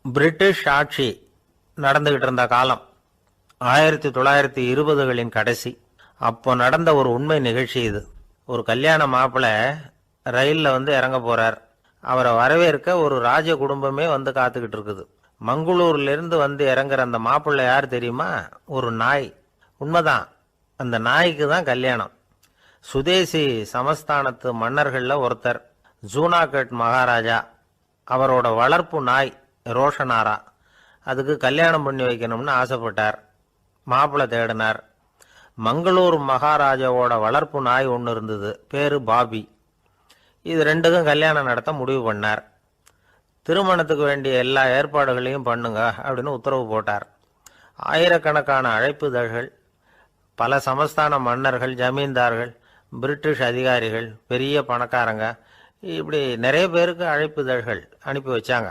British ஆட்சி நடந்துகிட்டு இருந்த காலம் 1920களின் கடைசி. அப்போ நடந்த ஒரு உண்மை நிகழ்ச்சி இது. ஒரு கல்யாண மாப்பிள்ளை ரயிலில் இறங்க போறார். அவரை வரவேற்க ஒரு ராஜ குடும்பமே காத்துக்கிட்டு இருக்குது. மங்களூர்லேருந்து இறங்குற அந்த மாப்பிள்ளை யார் தெரியுமா? ஒரு நாய். உண்மைதான், அந்த நாய்க்கு தான் கல்யாணம். சுதேசி சமஸ்தானத்து மன்னர்களில் ஒருத்தர் ஜூனாகட் மகாராஜா. அவரோட வளர்ப்பு நாய் ரோஷனாரா. அதுக்கு கல்யாணம் பண்ணி வைக்கணும்னு ஆசைப்பட்டார். மாப்பிள்ளை தேடினார். மங்களூர் மகாராஜாவோட வளர்ப்பு நாய் ஒன்று இருந்தது, பேரு பாபி. இது ரெண்டுக்கும் கல்யாணம் நடத்த முடிவு பண்ணார். திருமணத்துக்கு வேண்டிய எல்லா ஏற்பாடுகளையும் பண்ணுங்க அப்படின்னு உத்தரவு போட்டார். ஆயிரக்கணக்கான அழைப்புதழ்கள், பல சமஸ்தான மன்னர்கள், ஜமீன்தார்கள், பிரிட்டிஷ் அதிகாரிகள், பெரிய பணக்காரங்க, இப்படி நிறைய பேருக்கு அழைப்புதழ்கள் அனுப்பி வச்சாங்க.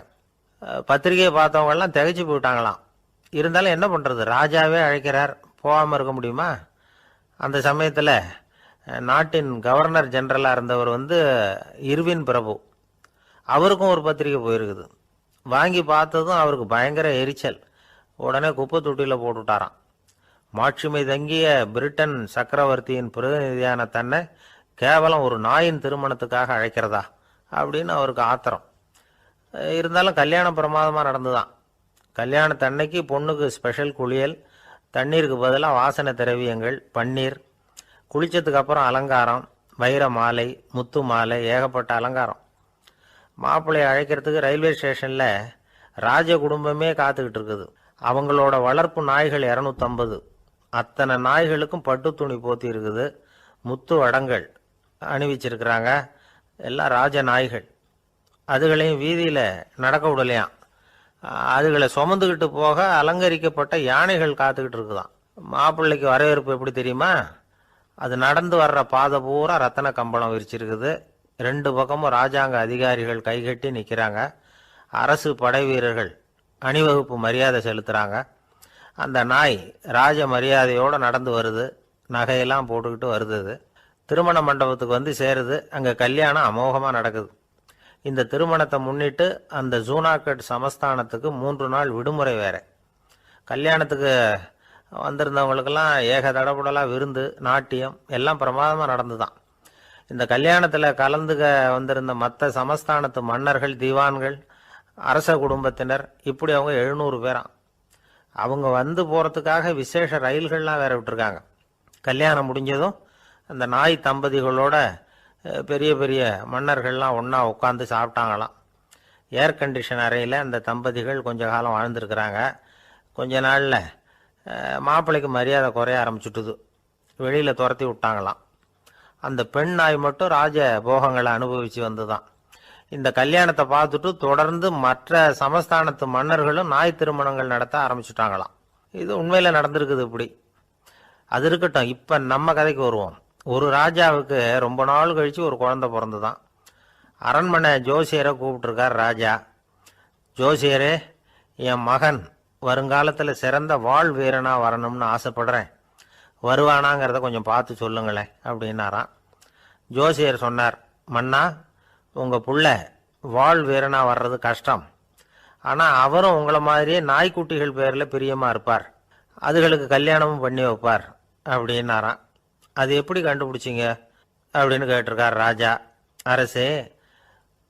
பத்திரிகையை பார்த்தவங்கெல்லாம் திகைச்சு போயிட்டாங்களாம். இருந்தாலும் என்ன பண்ணுறது, ராஜாவே அழைக்கிறார், போகாமல் இருக்க முடியுமா? அந்த சமயத்தில் நாட்டின் கவர்னர் ஜெனரலாக இருந்தவர் இர்வின் பிரபு. அவருக்கும் ஒரு பத்திரிகை போயிருக்குது. வாங்கி பார்த்ததும் அவருக்கு பயங்கர எரிச்சல். உடனே குப்பை தொட்டியில் போட்டுவிட்டாராம். மாட்சிமை தங்கிய பிரிட்டன் சக்கரவர்த்தியின் பிரதிநிதியான தன்னை கேவலம் ஒரு நாயின் திருமணத்துக்காக அழைக்கிறதா அப்படின்னு அவருக்கு ஆத்திரம். இருந்தாலும் கல்யாணம் பிரமாதமாக நடந்துதான். கல்யாணத்தன்னைக்கு பொண்ணுக்கு ஸ்பெஷல் குளியல், தண்ணீருக்கு பதிலாக வாசனை திரவியங்கள், பன்னீர், குளிச்சதுக்கு அப்புறம் அலங்காரம், வைர மாலை, முத்து மாலை, ஏகப்பட்ட அலங்காரம். மாப்பிள்ளையை அழைக்கிறதுக்கு ரயில்வே ஸ்டேஷனில் ராஜ குடும்பமே காத்துக்கிட்டு இருக்குது. அவங்களோட வளர்ப்பு நாய்கள் 250. அத்தனை நாய்களுக்கும் பட்டு துணி போத்தி இருக்குது. முத்து வடங்கள் அணிவிச்சிருக்கிறாங்க. எல்லாம் ராஜ நாய்கள். அதுகளையும் வீதியில் நடக்க விடலையாம். அதுகளை சுமந்துக்கிட்டு போக அலங்கரிக்கப்பட்ட யானைகள் காத்துக்கிட்டு இருக்குதான். மாப்பிள்ளைக்கு வரவேற்பு எப்படி தெரியுமா? அது நடந்து வர்ற பாதை பூரா ரத்தன கம்பளம் விரிச்சிருக்குது. 2 பக்கமும் ராஜாங்க அதிகாரிகள் கைகட்டி நிற்கிறாங்க. அரசு படை வீரர்கள் அணிவகுப்பு மரியாதை செலுத்துகிறாங்க. அந்த நாய் ராஜ மரியாதையோடு நடந்து வருது. நகையெல்லாம் போட்டுக்கிட்டு வருது. திருமண மண்டபத்துக்கு சேருது. அங்கே கல்யாணம் அமோகமாக நடக்குது. இந்த திருமணத்தை முன்னிட்டு அந்த ஜூனாகட் சமஸ்தானத்துக்கு 3 நாள் விடுமுறை வேற. கல்யாணத்துக்கு வந்திருந்தவங்களுக்கெல்லாம் ஏக தடபுடலாக விருந்து, நாட்டியம் எல்லாம் பிரமாதமாக நடந்துதான். இந்த கல்யாணத்தில் கலந்துக்க வந்திருந்த மற்ற சமஸ்தானத்து மன்னர்கள், திவான்கள், அரச குடும்பத்தினர், இப்படி அவங்க 700 பேராம். அவங்க போகிறதுக்காக விசேஷ ரயில்கள்லாம் வேற விட்டுருக்காங்க. கல்யாணம் முடிஞ்சதும் அந்த நாய் தம்பதிகளோட பெரிய பெரிய மன்னர்கள்லாம் ஒன்றா உட்காந்து சாப்பிட்டாங்களாம். ஏர் கண்டிஷன் அறையில் அந்த தம்பதிகள் கொஞ்ச காலம் வாழ்ந்துருக்கிறாங்க. கொஞ்ச நாளில் மாப்பிள்ளைக்கு மரியாதை குறைய ஆரம்பிச்சுட்டுது. வெளியில் துரத்தி விட்டாங்களாம். அந்த பெண் நாய் மட்டும் ராஜ போகங்களை அனுபவித்து வந்துதான். இந்த கல்யாணத்தை பார்த்துட்டு தொடர்ந்து மற்ற சமஸ்தானத்து மன்னர்களும் நாய் திருமணங்கள் நடத்த ஆரம்பிச்சுட்டாங்களாம். இது உண்மையில் நடந்திருக்குது. இப்படி அது இருக்கட்டும். இப்போ நம்ம கதைக்கு வருவோம். ஒரு ராஜாவுக்கு ரொம்ப நாள் கழித்து ஒரு குழந்தை பிறந்துதான். அரண்மனை ஜோசியரை கூப்பிட்டுருக்கார் ராஜா. ஜோசியரே, என் மகன் வருங்காலத்தில் சிறந்த வாழ் வீரனாக வரணும்னு ஆசைப்படுறேன். வருவானாங்கிறத கொஞ்சம் பார்த்து சொல்லுங்களேன் அப்படின்னாராம். ஜோசியர் சொன்னார், மன்னா, உங்கள் புள்ள வாழ் வீரனாக வர்றது கஷ்டம். ஆனால் அவரும் உங்களை மாதிரியே நாய்க்குட்டிகள் பேரில் பிரியமாக இருப்பார். அதுகளுக்கு கல்யாணமும் பண்ணி வைப்பார் அப்படின்னாராம். அது எப்படி கண்டுபிடிச்சிங்க அப்படின்னு கேட்டிருக்கார் ராஜா. அரசே,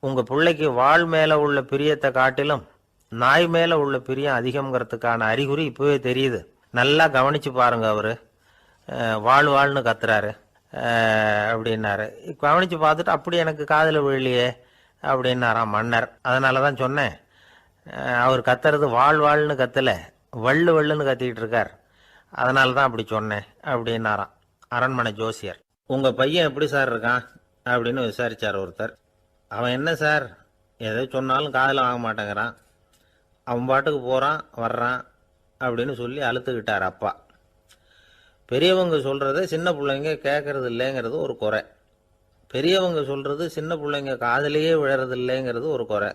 உங்கள் பிள்ளைக்கு வாழ் மேலே உள்ள பிரியத்தை காட்டிலும் நாய் மேலே உள்ள பிரியம் அதிகம்ங்கிறதுக்கான அறிகுறி இப்போவே தெரியுது. நல்லா கவனித்து பாருங்க. அவர் வாழ்னு கத்துறாரு அப்படின்னாரு. கவனித்து பார்த்துட்டு அப்படி எனக்கு காதில் விழலையே அப்படின்னாராம் மன்னர். அதனால தான் சொன்னேன், அவர் கத்துறது வாழ்னு கத்தலை, வள்ளுன்னு கத்திக்கிட்டு இருக்கார். அதனால தான் அப்படி சொன்னேன் அப்படின்னாராம் அரண்மனை ஜோசியர். உங்கள் பையன் எப்படி சார் இருக்கான் அப்படின்னு விசாரித்தார் ஒருத்தர். அவன் என்ன சார், எதை சொன்னாலும் காதில் வாங்க மாட்டேங்கிறான், அவன் பாட்டுக்கு போகிறான் வர்றான் அப்படின்னு சொல்லி அழுத்துக்கிட்டார் அப்பா. பெரியவங்க சொல்கிறத சின்ன பிள்ளைங்க கேட்கறது இல்லைங்கிறது ஒரு குறை. பெரியவங்க சொல்கிறது சின்ன பிள்ளைங்க காதலையே விழறது இல்லைங்கிறது ஒரு குறை.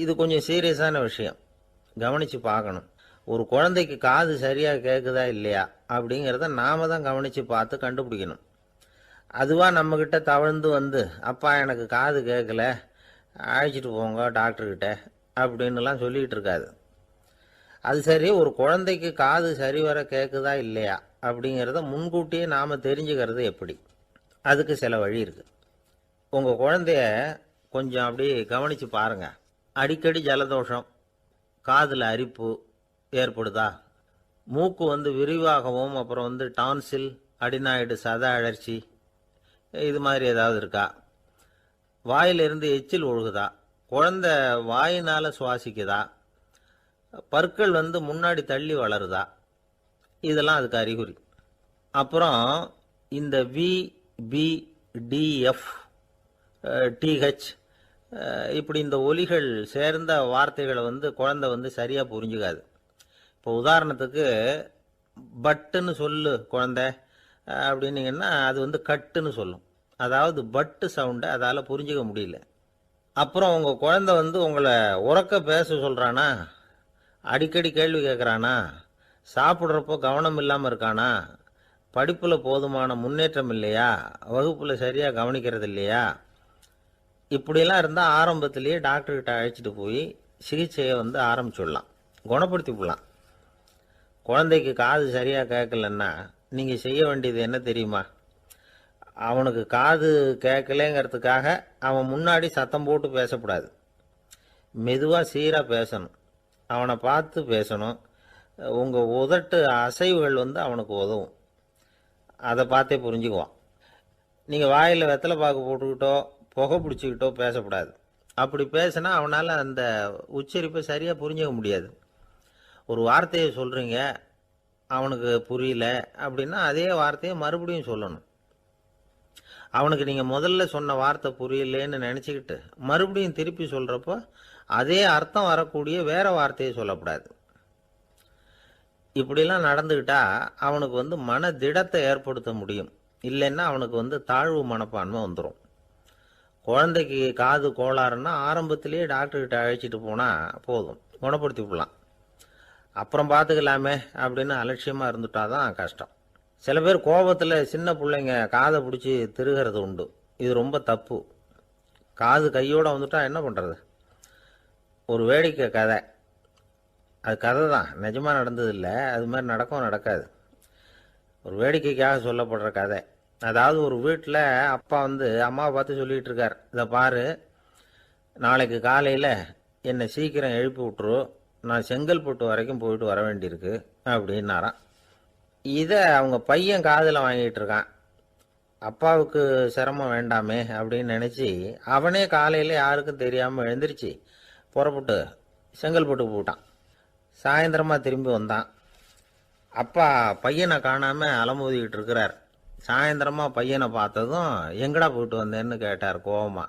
இது கொஞ்சம் சீரியஸான விஷயம், கவனித்து பார்க்கணும். ஒரு குழந்தைக்கு காது சரியாக கேட்குதா இல்லையா அப்படிங்கிறத நாம தான் கவனித்து பார்த்து கண்டுபிடிக்கணும். அதுவாக நம்மக்கிட்ட தவழ்ந்து அப்பா எனக்கு காது கேட்கல, அழைச்சிட்டு போங்க டாக்டர்கிட்ட அப்படின்னுலாம் சொல்லிகிட்டு இருக்காது. அது சரி, ஒரு குழந்தைக்கு காது சரிவர கேட்குதா இல்லையா அப்படிங்கிறத முன்கூட்டியே நாம் தெரிஞ்சுக்கிறது எப்படி? அதுக்கு சில வழி இருக்குது. உங்கள் குழந்தைய கொஞ்சம் அப்படி கவனித்து பாருங்கள். அடிக்கடி ஜலதோஷம், காதில் அரிப்பு ஏற்படுதா, மூக்கு விரிவாகவும் அப்புறம் டான்சில், அடினாய்டு, சத அழற்சி இது மாதிரி ஏதாவது இருக்கா, வாயிலிருந்து எச்சில் ஒழுகுதா, குழந்தை வாயினால் சுவாசிக்குதா, பற்கள் முன்னாடி தள்ளி வளருதா, இதெல்லாம் அதுக்கு அறிகுறி. அப்புறம் இந்த VBDF TH இப்படி இந்த ஒலிகள் சேர்ந்த வார்த்தைகளை குழந்தை சரியாக புரிஞ்சுக்காது. இப்போ உதாரணத்துக்கு பட்டுன்னு சொல்லு குழந்தை அப்படின்னீங்கன்னா அது கட்டுன்னு சொல்லும். அதாவது பட்டு சவுண்டை அதால் புரிஞ்சுக்க முடியல. அப்புறம் உங்கள் குழந்தை உங்களை உறக்க பேச சொல்கிறானா, அடிக்கடி கேள்வி கேட்குறானா, சாப்பிட்றப்போ கவனம் இல்லாமல் இருக்கானா, படிப்பில் போதுமான முன்னேற்றம் இல்லையா, வகுப்பில் சரியாக கவனிக்கிறது இல்லையா, இப்படிலாம் இருந்தால் ஆரம்பத்திலேயே டாக்டர்கிட்ட அழைச்சிட்டு போய் சிகிச்சையை ஆரம்பிச்சுடலாம், குணப்படுத்தி விடலாம். குழந்தைக்கு காது சரியாக கேட்கலன்னா நீங்கள் செய்ய வேண்டியது என்ன தெரியுமா? அவனுக்கு காது கேட்கலேங்கிறதுக்காக அவன் முன்னாடி சத்தம் போட்டு பேசக்கூடாது. மெதுவாக சீராக பேசணும், அவனை பார்த்து பேசணும். உங்கள் உதட்டு அசைவுகள் அவனுக்கு உதவும், அதை பார்த்தே புரிஞ்சுக்குவான். நீங்கள் வாயில் வெத்தலை பாக்கு போட்டுக்கிட்டோ புகை பிடிச்சிக்கிட்டோ பேசக்கூடாது. அப்படி பேசினா அவனால் அந்த உச்சரிப்பை சரியாக புரிஞ்சிக்க முடியாது. ஒரு வார்த்தையை சொல்கிறீங்க, அவனுக்கு புரியல அப்படின்னா அதே வார்த்தையை மறுபடியும் சொல்லணும். அவனுக்கு நீங்கள் முதல்ல சொன்ன வார்த்தை புரியலேன்னு நினச்சிக்கிட்டு மறுபடியும் திருப்பி சொல்கிறப்போ அதே அர்த்தம் வரக்கூடிய வேற வார்த்தையை சொல்லக்கூடாது. இப்படிலாம் நடந்துக்கிட்டா அவனுக்கு மன திடத்தை ஏற்படுத்த முடியும். இல்லைன்னா அவனுக்கு தாழ்வு மனப்பான்மை வந்துடும். குழந்தைக்கு காது கோளாறுன்னா ஆரம்பத்திலேயே டாக்டர்கிட்ட அழைச்சிட்டு போனால் போதும், குணப்படுத்தி விடலாம். அப்புறம் பார்த்துக்கலாமே அப்படின்னு அலட்சியமாக இருந்துட்டாதான் கஷ்டம். சில பேர் கோபத்தில் சின்ன பிள்ளைங்க காதை பிடிச்சி திருகிறது உண்டு. இது ரொம்ப தப்பு. காது கையோடு வந்துட்டா என்ன பண்ணுறது? ஒரு வேடிக்கை கதை, அது கதை தான், நிஜமாக நடந்தது இல்லை, அது மாதிரி நடக்கவும் நடக்காது. ஒரு வேடிக்கைக்காக சொல்லப்படுற கதை. அதாவது ஒரு வீட்டில் அப்பா அம்மாவை பார்த்து சொல்லிகிட்டு இருக்கார், இதை பாரு, நாளைக்கு காலையில் என்னை சீக்கிரம் எழுப்பி விட்டுரு, நான் செங்கல்பட்டு வரைக்கும் போயிட்டு வர வேண்டியிருக்கு அப்படின்னாராம். இதை அவங்க பையன் காதில் வாங்கிட்டு இருக்கான். அப்பாவுக்கு சிரமம் வேண்டாமே அப்படின்னு நினச்சி அவனே காலையில் யாருக்கும் தெரியாமல் எழுந்திரிச்சு புறப்பட்டு செங்கல்பட்டுக்கு போட்டான். சாயந்தரமாக திரும்பி வந்தான். அப்பா பையனை காணாமல் அலமோதிக்கிட்டு இருக்கிறார். சாயந்தரமாக பையனை பார்த்ததும் எங்கடா போயிட்டு வந்தேன்னு கேட்டார் கோவமா.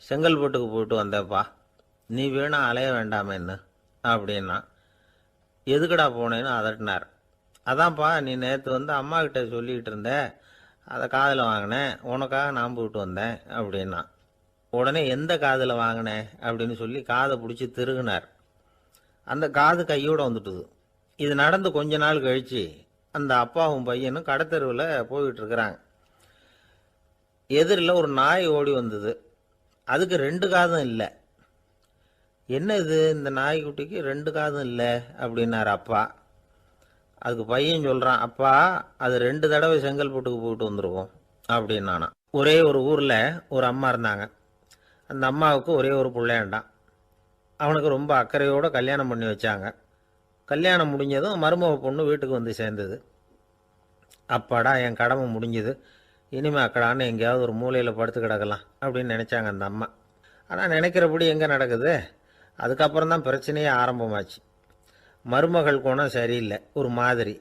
செங்கல்பட்டுக்கு போயிட்டு வந்தேப்பா, நீ வேணா அலைய வேண்டாமேன்னு அப்படின்னா. எதுக்கடா போனேன்னு அதட்டினார். அதான்ப்பா, நீ நேற்று அம்மா கிட்ட சொல்லிக்கிட்டு இருந்த, அதை காதில் வாங்கினேன், உனக்காக நான் போயிட்டு வந்தேன் அப்படின்னா. உடனே எந்த காதில் வாங்கினேன் அப்படின்னு சொல்லி காதை பிடிச்சி திருகுனார். அந்த காது கையோடு வந்துட்டுது. இது நடந்து கொஞ்ச நாள் கழித்து அந்த அப்பாவும் பையனும் கடத்தெருவில் போய்கிட்டு இருக்கிறாங்க. எதிரில் ஒரு நாய் ஓடி வந்தது. அதுக்கு 2 காதும் இல்லை. என்ன இது, இந்த நாய்க்குட்டிக்கு 2 காதும் இல்லை அப்படின்னார் அப்பா. அதுக்கு பையன் சொல்கிறான், அப்பா அது 2 தடவை செங்கல்பட்டுக்கு போயிட்டு வந்துருவோம் அப்படின்னானா. ஒரே ஒரு ஊரில் ஒரு அம்மா இருந்தாங்க. அந்த அம்மாவுக்கு ஒரே ஒரு பிள்ளையாண்டான். அவனுக்கு ரொம்ப அக்கறையோடு கல்யாணம் பண்ணி வச்சாங்க. கல்யாணம் முடிஞ்சதும் மருமக பொண்ணு வீட்டுக்கு சேர்ந்தது. அப்பாடா, என் கடமை முடிஞ்சுது, இனிமேல் அக்கடான்னு எங்கேயாவது ஒரு மூலையில் படுத்து கிடக்கலாம் அப்படின்னு நினச்சாங்க அந்த அம்மா. ஆனால் நினைக்கிறபடி எங்கே நடக்குது? அதுக்கப்புறம் தான் பிரச்சனையே ஆரம்பமாச்சு. மருமகள் குணம் சரியில்லை, ஒரு மாதிரி.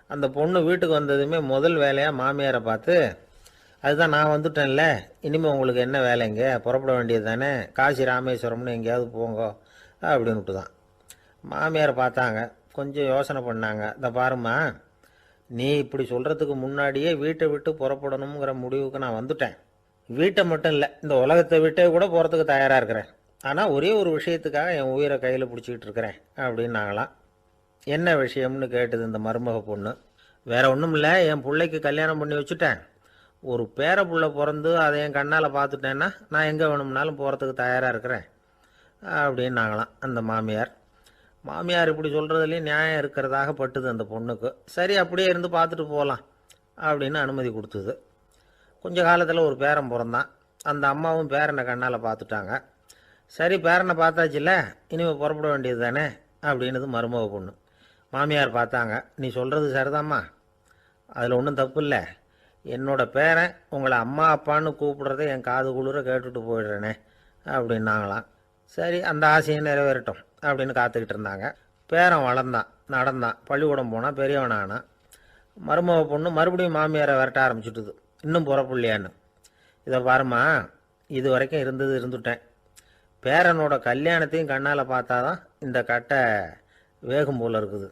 அந்த பொண்ணு வீட்டுக்கு வந்ததுமே முதல் வேலையாக மாமியாரை பார்த்து, அதுதான் நான் வந்துட்டேன்ல, இனிமேல் உங்களுக்கு என்ன வேலைங்க, புறப்பட வேண்டியது தானே, காசி ராமேஸ்வரம்னு எங்கேயாவது போங்க அப்படின்னுட்டு தான். மாமியாரை பார்த்தாங்க, கொஞ்சம் யோசனை பண்ணாங்க. இந்த பாருமா, நீ இப்படி சொல்கிறதுக்கு முன்னாடியே வீட்டை விட்டு புறப்படணுங்கிற முடிவுக்கு நான் வந்துட்டேன். வீட்டை மட்டும் இல்லை, இந்த உலகத்தை விட்டே கூட போகிறதுக்கு தயாராக இருக்கிறேன். ஆனால் ஒரே ஒரு விஷயத்துக்காக என் உயிரை கையில் பிடிச்சிக்கிட்டு இருக்கிறேன் அப்படின்னாங்களாம். என்ன விஷயம்னு கேட்டது இந்த மருமக பொண்ணு. வேற ஒன்றும் இல்லை, என் பிள்ளைக்கு கல்யாணம் பண்ணி வச்சுட்டேன். ஒரு பேர புள்ள பிறந்து அதை என் கண்ணால் பார்த்துட்டேன்னா நான் எங்கே வேணும்னாலும் போகிறதுக்கு தயாராக இருக்கிறேன். அப்படின்னாங்களாம் அந்த மாமியார். மாமியார் இப்படி சொல்கிறதுலேயும் நியாயம் இருக்கிறதாக பட்டுது அந்த பொண்ணுக்கு. சரி அப்படியே இருந்து பார்த்துட்டு போகலாம் அப்படின்னு அனுமதி கொடுத்தது. கொஞ்ச காலத்தில் ஒரு பேரன் பிறந்தான். அந்த அம்மாவும் பேரனை கண்ணால் பார்த்துட்டாங்க. சரி பேரனை பார்த்தாச்சுல்ல, இனிமேல் புறப்பட வேண்டியது தானே அப்படின்னது மருமக பொண்ணு. மாமியார் பார்த்தாங்க. நீ சொல்கிறது சரிதாம்மா, அதில் ஒன்றும் தப்பு இல்லை. என்னோட பேரன் உங்களை அம்மா அப்பான்னு கூப்பிடுறத என் காது குளிர கேட்டுட்டு போயிடுறேனே அப்படின்னாங்களாம். சரி அந்த ஆசையை நிறைவேறட்டும் அப்படின்னு காத்துக்கிட்டு இருந்தாங்க. பேரன் வளர்ந்தான், நடந்தான், பள்ளிக்கூடம் போனால் பெரியவனானான். மருமக பொண்ணு மறுபடியும் மாமியாரை விரட்ட ஆரம்பிச்சுட்டுது, இன்னும் புறப்புள்ளையான்னு. இதை பாருமா, இது வரைக்கும் இருந்துட்டேன். பேரனோட கல்யாணத்தையும் கண்ணால் பார்த்தாதான் இந்த கட்டை வேகும் போல் இருக்குது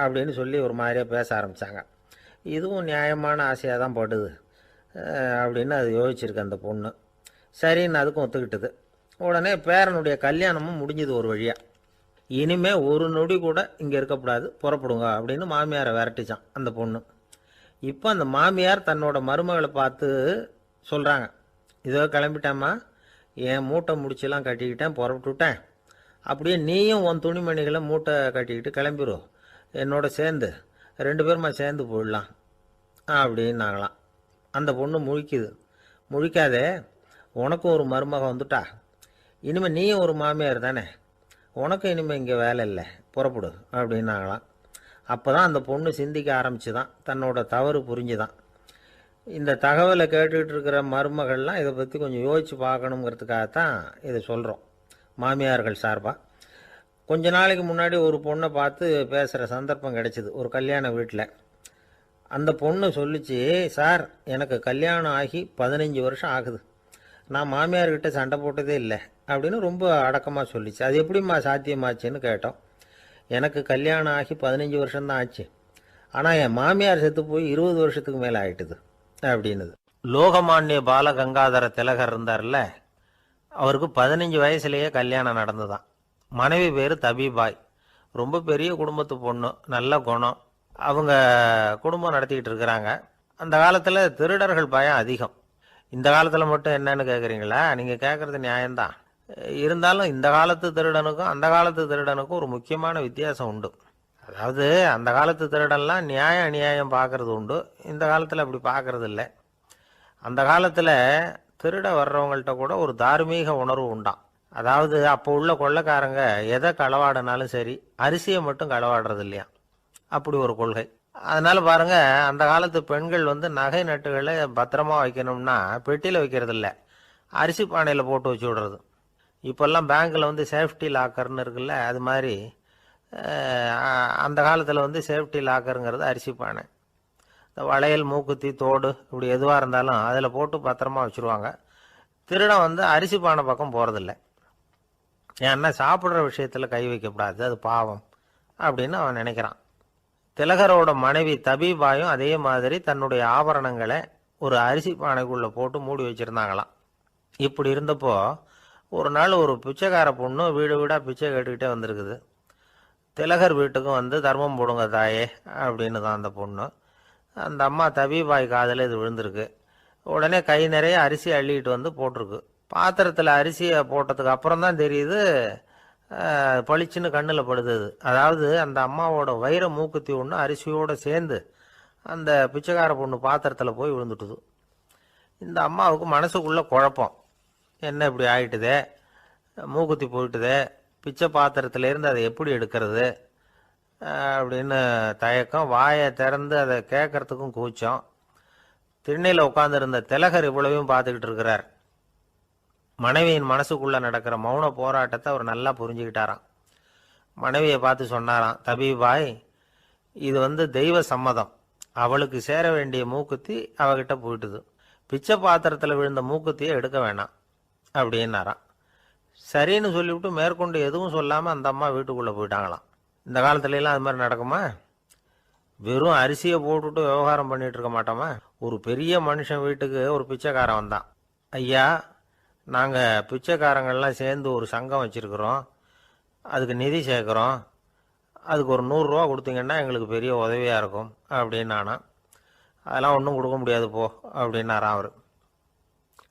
அப்படின்னு சொல்லி ஒரு மாதிரியாக பேச ஆரம்பித்தாங்க. இதுவும் நியாயமான ஆசையாக தான் படுது அப்படின்னு அது யோசிச்சிருக்கு அந்த பொண்ணு. சரின்னு அதுக்கும் ஒத்துக்கிட்டது. உடனே பேரனுடைய கல்யாணமும் முடிஞ்சது ஒரு வழியாக. இனிமே ஒரு நொடி கூட இங்கே இருக்கக்கூடாது, புறப்படுங்க அப்படின்னு மாமியாரை விரட்டிச்சான் அந்த பொண்ணு. இப்போ அந்த மாமியார் தன்னோட மருமகளை பார்த்து சொல்கிறாங்க, இதோ கிளம்பிட்டேம்மா, என் மூட்டை முடிச்செல்லாம் கட்டிக்கிட்டேன், புறப்பட்டுவிட்டேன். அப்படியே நீயும் உன் துணிமணிகளை மூட்டை கட்டிக்கிட்டு கிளம்பிடும், என்னோட சேர்ந்து 2 பேருமா சேர்ந்து போயிடலாம் அப்படின்னாங்களாம். அந்த பொண்ணு முழிக்குது. முழிக்காதே, உனக்கும் ஒரு மருமக வந்துட்டா, இனிமேல் நீயும் ஒரு மாமியார் தானே, உனக்கும் இனிமேல் இங்கே வேலை இல்லை, புறப்படு அப்படின்னாங்களாம். அப்போ தான் அந்த பொண்ணு சிந்திக்க ஆரம்பிச்சுதான், தன்னோட தவறு புரிஞ்சுதான். இந்த தகவலை கேட்டுக்கிட்டு இருக்கிற மருமகள்லாம் இதை பற்றி கொஞ்சம் யோசித்து பார்க்கணுங்கிறதுக்காகத்தான் இதை சொல்கிறோம் மாமியார்கள் சார்பாக. கொஞ்ச நாளைக்கு முன்னாடி ஒரு பொண்ணை பார்த்து பேசுகிற சந்தர்ப்பம் கிடைச்சிது ஒரு கல்யாண வீட்டில். அந்த பொண்ணு சொல்லிச்சு, சார் எனக்கு கல்யாணம் ஆகி 15 வருஷம் ஆகுது, நான் மாமியார்கிட்ட சண்டை போட்டதே இல்லை அப்படின்னு ரொம்ப அடக்கமாக சொல்லிச்சு. அது எப்படிம்மா சாத்தியமாச்சுன்னு கேட்டோம். எனக்கு கல்யாணம் ஆகி 15 வருஷம்தான் ஆச்சு, ஆனால் என் மாமியார் செத்து போய் 20 வருஷத்துக்கு மேலே ஆயிட்டுது அப்படின்னுது. லோகமானிய பாலகங்காதர திலகர் இருந்தார்ல, அவருக்கு 15 வயசுலேயே கல்யாணம் நடந்துதான். மனைவி பேர் தபிபாய், ரொம்ப பெரிய குடும்பத்து பொண்ணு, நல்ல குணம். அவங்க குடும்பம் நடத்திக்கிட்டு இருக்கிறாங்க. அந்த காலத்தில் திருடர்கள் பயம் அதிகம். இந்த காலத்தில் மட்டும் என்னன்னு கேட்குறீங்களா? நீங்கள் கேட்குறது நியாயம்தான். இருந்தாலும் இந்த காலத்து திருடனுக்கும் அந்த காலத்து திருடனுக்கும் ஒரு முக்கியமான வித்தியாசம் உண்டு. அதாவது அந்த காலத்து திருடன்லாம் நியாயம் அநியாயம் பார்க்கறது உண்டு, இந்த காலத்தில் அப்படி பார்க்கறது இல்லை. அந்த காலத்தில் திருட வர்றவங்கள்ட்ட கூட ஒரு தார்மீக உணர்வு உண்டாம். அதாவது அப்போ உள்ள கொள்ளைக்காரங்க எதை களவாடினாலும் சரி, அரிசியை மட்டும் களவாடுறது இல்லையா, அப்படி ஒரு கொள்கை. அதனால பாருங்க, அந்த காலத்து பெண்கள் நகை நட்டுகளை பத்திரமா வைக்கணும்னா பெட்டியில் வைக்கிறது இல்லை, அரிசி பானையில் போட்டு வச்சு விடுறது. இப்போல்லாம் பேங்க்கில் சேஃப்டி லாக்கர்னு இருக்குல்ல, அது மாதிரி அந்த காலத்தில் சேஃப்டி லாக்கருங்கிறது அரிசி பானை. இந்த வளையல், மூக்குத்தி, தோடு இப்படி எதுவாக இருந்தாலும் அதில் போட்டு பத்திரமா வச்சுருவாங்க. திருடன் அரிசி பானை பக்கம் போகிறதில்ல. ஏன்னா சாப்பிட்ற விஷயத்தில் கை வைக்கக்கூடாது, அது பாவம் அப்படின்னு அவன் நினைக்கிறான். திலகரோட மனைவி தபிபாயும் அதே மாதிரி தன்னுடைய ஆபரணங்களை ஒரு அரிசி பானைக்குள்ளே போட்டு மூடி வச்சுருந்தாங்களாம். இப்படி இருந்தப்போ ஒரு நாள் ஒரு பிச்சைக்கார பொண்ணு வீடு வீடாக பிச்சை கேட்டுக்கிட்டே வந்திருக்குது. திலகர் வீட்டுக்கும் தர்மம் போடுங்க தாயே அப்படின்னு தான் அந்த பொண்ணு. அந்த அம்மா தபிபாய் காதில் இது விழுந்திருக்கு. உடனே கை நிறைய அரிசி அள்ளிக்கிட்டு போட்டிருக்கு. பாத்திரத்தில் அரிசியை போட்டதுக்கு அப்புறம் தான் தெரியுது, பளிச்சுன்னு கண்ணில் படுது. அதாவது அந்த அம்மாவோட வைர மூக்குத்தி ஒன்று அரிசியோடு சேர்ந்து அந்த பிச்சைக்கார பொண்ணு பாத்திரத்தில் போய் விழுந்துட்டுது. இந்த அம்மாவுக்கு மனசுக்குள்ள குழப்பம், என்ன இப்படி ஆயிட்டுதே, மூக்குத்தி போயிட்டுதே, பிச்சை பாத்திரத்திலேருந்து அதை எப்படி எடுக்கிறது அப்படின்னு தயக்கம். வாயை திறந்து அதை கேட்கறதுக்கும் கூச்சம். திண்ணையில் உட்காந்துருந்த திலகர் இவ்வளவையும் பார்த்துக்கிட்டு இருக்கிறார். மனைவியின் மனசுக்குள்ளே நடக்கிற மௌன போராட்டத்தை அவர் நல்லா புரிஞ்சுக்கிட்டாராம். மனைவியை பார்த்து சொன்னாராம், தபிபாய், இது தெய்வ சம்மதம், அவளுக்கு சேர வேண்டிய மூக்குத்தி அவகிட்ட போயிட்டுது, பிச்சை பாத்திரத்தில் விழுந்த மூக்குத்தியை எடுக்க வேணாம் அப்படின்னாராம். சரின்னு சொல்லிவிட்டு மேற்கொண்டு எதுவும் சொல்லாமல் அந்த அம்மா வீட்டுக்குள்ளே போயிட்டாங்களாம். இந்த காலத்துலலாம் அது மாதிரி நடக்குமா? வெறும் அரிசியை போட்டுட்டு விவகாரம் பண்ணிட்டு இருக்க மாட்டோமா? ஒரு பெரிய மனுஷன் வீட்டுக்கு ஒரு பிச்சைக்காரன் வந்தான். ஐயா, நாங்கள் பிச்சைக்காரங்கள்லாம் சேர்ந்து ஒரு சங்கம் வச்சுருக்குறோம், அதுக்கு நிதி சேர்க்குறோம், அதுக்கு ஒரு 100 ரூபா கொடுத்தீங்கன்னா எங்களுக்கு பெரிய உதவியாக இருக்கும் அப்படின்னானா. அதெல்லாம் ஒன்றும் கொடுக்க முடியாது போ அப்படின்னாரான் அவர்.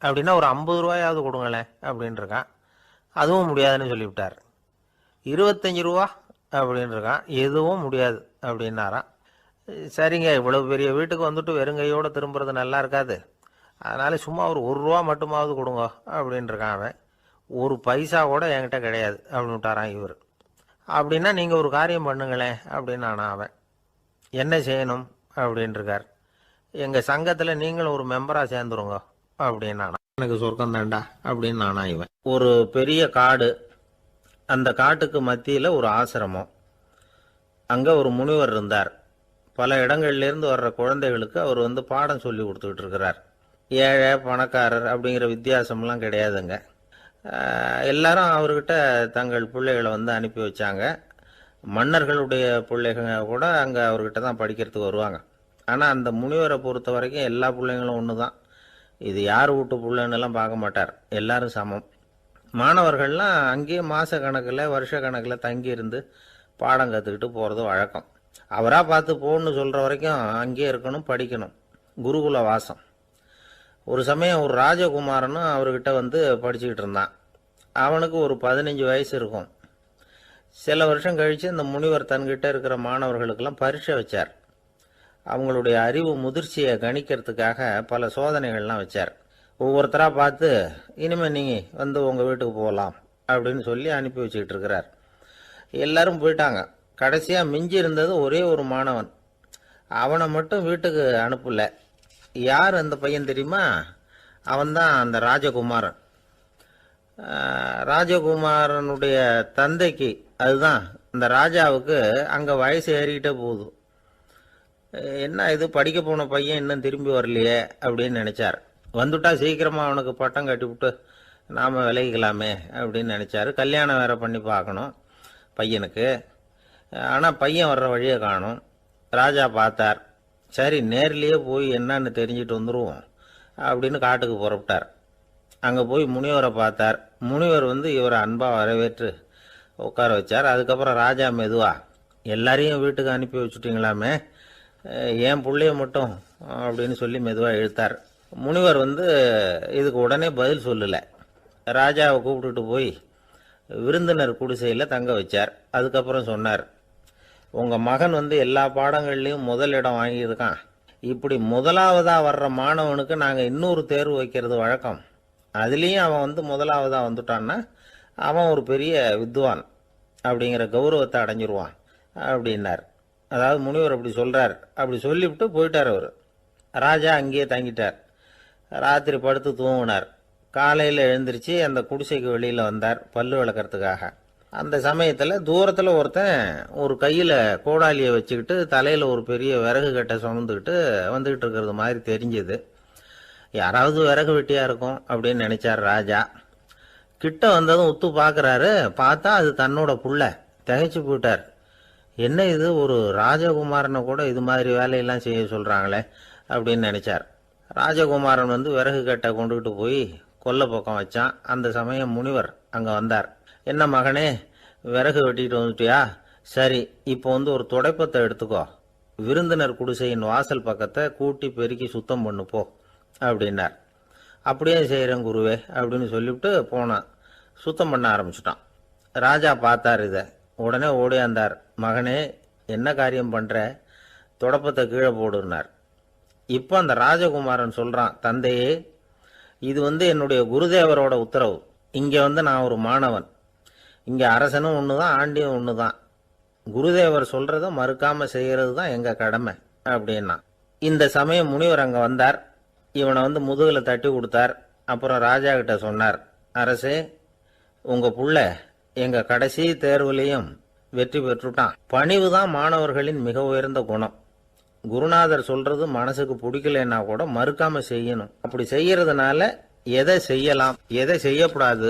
அப்படின்னா ஒரு 50 ரூபாயாவது கொடுங்களேன் அப்படின்ட்டுருக்கான். அதுவும் முடியாதுன்னு சொல்லிவிட்டார். 25 ரூபா அப்படின்னு இருக்கான். எதுவும் முடியாது அப்படின்னாராம். சரிங்க, இவ்வளவு பெரிய வீட்டுக்கு வந்துட்டு வெறுங்கையோடு திரும்புறது நல்லா இருக்காது, அதனால சும்மா ஒரு ரூபா மட்டுமாவது கொடுங்க அப்படின்னு இருக்கான் அவன். ஒரு பைசா கூட என்கிட்ட கிடையாது அப்படின்னு விட்டாரான் இவர். அப்படின்னா நீங்கள் ஒரு காரியம் பண்ணுங்களேன் அப்படின்னு அவன். என்ன செய்யணும் அப்படின்னு இருக்கார். எங்கள் சங்கத்தில் நீங்களும் ஒரு மெம்பராக சேர்ந்துருங்க அப்படின்னு எனக்கு சொர்க்கம் தாண்டா அப்படின்னு இவன். ஒரு பெரிய காடு, அந்த காட்டுக்கு மத்தியில் ஒரு ஆசிரமம். அங்கே ஒரு முனிவர் இருந்தார். பல இடங்கள்லேருந்து வர்ற குழந்தைகளுக்கு அவர் பாடம் சொல்லி கொடுத்துக்கிட்டு இருக்கிறார். ஏழை பணக்காரர் அப்படிங்கிற வித்தியாசம்லாம் கிடையாதுங்க. எல்லாரும் அவர்கிட்ட தங்கள் பிள்ளைகளை அனுப்பி வச்சாங்க. மன்னர்களுடைய பிள்ளைங்க கூட அங்கே அவர்கிட்ட தான் படிக்கிறதுக்கு வருவாங்க. ஆனால் அந்த முனிவரை பொறுத்த வரைக்கும் எல்லா பிள்ளைங்களும் ஒன்று தான். இது யார் வீட்டு பிள்ளைன்னெல்லாம் பார்க்க மாட்டார், எல்லாரும் சமம். மாணவர்கள்லாம் அங்கேயே மாத கணக்கில் வருஷ கணக்கில் தங்கி இருந்து பாடம் கற்றுக்கிட்டு போகிறது வழக்கம். அவராக பார்த்து போன்னு சொல்கிற வரைக்கும் அங்கேயே இருக்கணும், படிக்கணும். குருகுல வாசம். ஒரு சமயம் ஒரு ராஜகுமாரனும் அவர்கிட்ட படிச்சுக்கிட்டு இருந்தான். அவனுக்கு ஒரு 15 வயசு இருக்கும். சில வருஷம் கழித்து இந்த முனிவர் தன்கிட்ட இருக்கிற மாணவர்களுக்கெல்லாம் பரீட்சை வச்சார். அவங்களுடைய அறிவு முதிர்ச்சியை கணிக்கிறதுக்காக பல சோதனைகள்லாம் வச்சார். ஒவ்வொருத்தராக பார்த்து இனிமேல் நீங்கள் உங்கள் வீட்டுக்கு போகலாம் அப்படின்னு சொல்லி அனுப்பி வச்சுக்கிட்டு இருக்கிறார். எல்லாரும் போயிட்டாங்க. கடைசியாக மிஞ்சி இருந்தது ஒரே ஒரு மாணவன். அவனை மட்டும் வீட்டுக்கு அனுப்பலை. யார் அந்த பையன் தெரியுமா? அவன்தான் அந்த ராஜகுமாரன். ராஜகுமாரனுடைய தந்தைக்கு, அதுதான் இந்த ராஜாவுக்கு, அங்கே வயசு ஏறிக்கிட்டே போகுது. என்ன இது, படிக்க போன பையன் இன்னும் திரும்பி வரலையே அப்படின்னு நினைச்சார். வந்துட்டா சீக்கிரமாக அவனுக்கு பட்டம் கட்டிவிட்டு நாம் விலகிக்கலாமே அப்படின்னு நினச்சாரு. கல்யாணம் வேற பண்ணி பார்க்கணும் பையனுக்கு. ஆனால் பையன் வர்ற வழியை காணும். ராஜா பார்த்தார். சரி, நேர்லேயே போய் என்னன்னு தெரிஞ்சுட்டு வந்துடுவோம் அப்படின்னு காட்டுக்கு புறப்பட்டார். அங்கே போய் முனிவரை பார்த்தார். முனிவர் இவரை அன்பாக வரவேற்று உட்கார வச்சார். அதுக்கப்புறம் ராஜா மெதுவா, எல்லாரையும் வீட்டுக்கு அனுப்பி வச்சுட்டிங்களாமே, ஏன் பிள்ளைய மட்டும் அப்படின்னு சொல்லி மெதுவாக இழுத்தார். முனிவர் இதுக்கு உடனே பதில் சொல்லலை. ராஜாவை கூப்பிட்டுட்டு போய் விருந்தினர் குடிசையில் தங்க வச்சார். அதுக்கப்புறம் சொன்னார், உங்கள் மகன் எல்லா பாடங்கள்லையும் முதல் இடம் வாங்கியிருக்கான். இப்படி முதலாவதாக வர்ற மாணவனுக்கு நாங்கள் இன்னொரு தேர்வு வைக்கிறது வழக்கம். அதுலேயும் அவன் முதலாவதாக வந்துட்டான்னா அவன் ஒரு பெரிய வித்வான் அப்படிங்கிற கௌரவத்தை அடைஞ்சிருவான் அப்படின்னார். அதாவது முனிவர் அப்படி சொல்கிறார். அப்படி சொல்லிவிட்டு போயிட்டார் அவர். ராஜா அங்கேயே தங்கிட்டார். ராத்திரி படுத்து தூங்கினார். காலையில் எழுந்திரிச்சு அந்த குடிசைக்கு வெளியில் வந்தார் பல்லு விளக்கிறதுக்காக. அந்த சமயத்தில் தூரத்தில் ஒருத்தன் ஒரு கையில் கோடாலியை வச்சுக்கிட்டு தலையில் ஒரு பெரிய விறகு கட்டை சுமந்துக்கிட்டு வந்துக்கிட்டு இருக்கிறது மாதிரி தெரிஞ்சுது. யாராவது விறகு வெட்டியாக இருக்கும் அப்படின்னு நினைச்சார் ராஜா. கிட்ட வந்ததும் உத்து பார்க்குறாரு. பார்த்தா அது தன்னோட புள்ள. திகைச்சு போயிட்டார். என்ன இது, ஒரு ராஜகுமாரனை கூட இது மாதிரி வேலையெல்லாம் செய்ய சொல்கிறாங்களே அப்படின்னு நினைச்சார். ராஜகுமாரன் விறகு கட்டை கொண்டுகிட்டு போய் கொல்லை பக்கம் வச்சான். அந்த சமயம் முனிவர் அங்கே வந்தார். என்ன மகனே, விறகு வெட்டிட்டு வந்துட்டியா? சரி, இப்போ ஒரு துடைப்பத்தை எடுத்துக்கோ, விருந்தினர் குடிசையின் வாசல் பக்கத்தை கூட்டி பெருக்கி சுத்தம் பண்ணு போ அப்படின்னார். அப்படியே செய்கிறேன் குருவே அப்படின்னு சொல்லிவிட்டு போனான். சுத்தம் பண்ண ஆரம்பிச்சிட்டான். ராஜா பார்த்தார் இதை. உடனே ஓடியாந்தார். மகனே, என்ன காரியம் பண்ணுற? துடைப்பத்தை கீழே போடுனார். இப்போ அந்த ராஜகுமாரன் சொல்கிறான், தந்தையே, இது என்னுடைய குருதேவரோட உத்தரவு. இங்கே நான் ஒரு மாணவன். இங்கே அரசனும் ஒன்று தான், ஆண்டியும் ஒன்று தான். குருதேவர் சொல்கிறத மறுக்காமல் செய்கிறது தான் எங்கள் கடமை அப்படின்னா. இந்த சமயம் முனிவர் அங்கே வந்தார். இவனை முதுகில் தட்டி கொடுத்தார். அப்புறம் ராஜா கிட்ட சொன்னார், அரசே, உங்கள் புள்ள எங்கள் கடைசி தேர்வுலையும் வெற்றி பெற்றுட்டான். பணிவு தான் மாணவர்களின் மிக உயர்ந்த குணம். குருநாதர் சொல்றது மனசுக்கு பிடிக்கலன்னா கூட மறுக்காம செய்யணும். அப்படி செய்யறதுனால எதை செய்யலாம் எதை செய்யக்கூடாது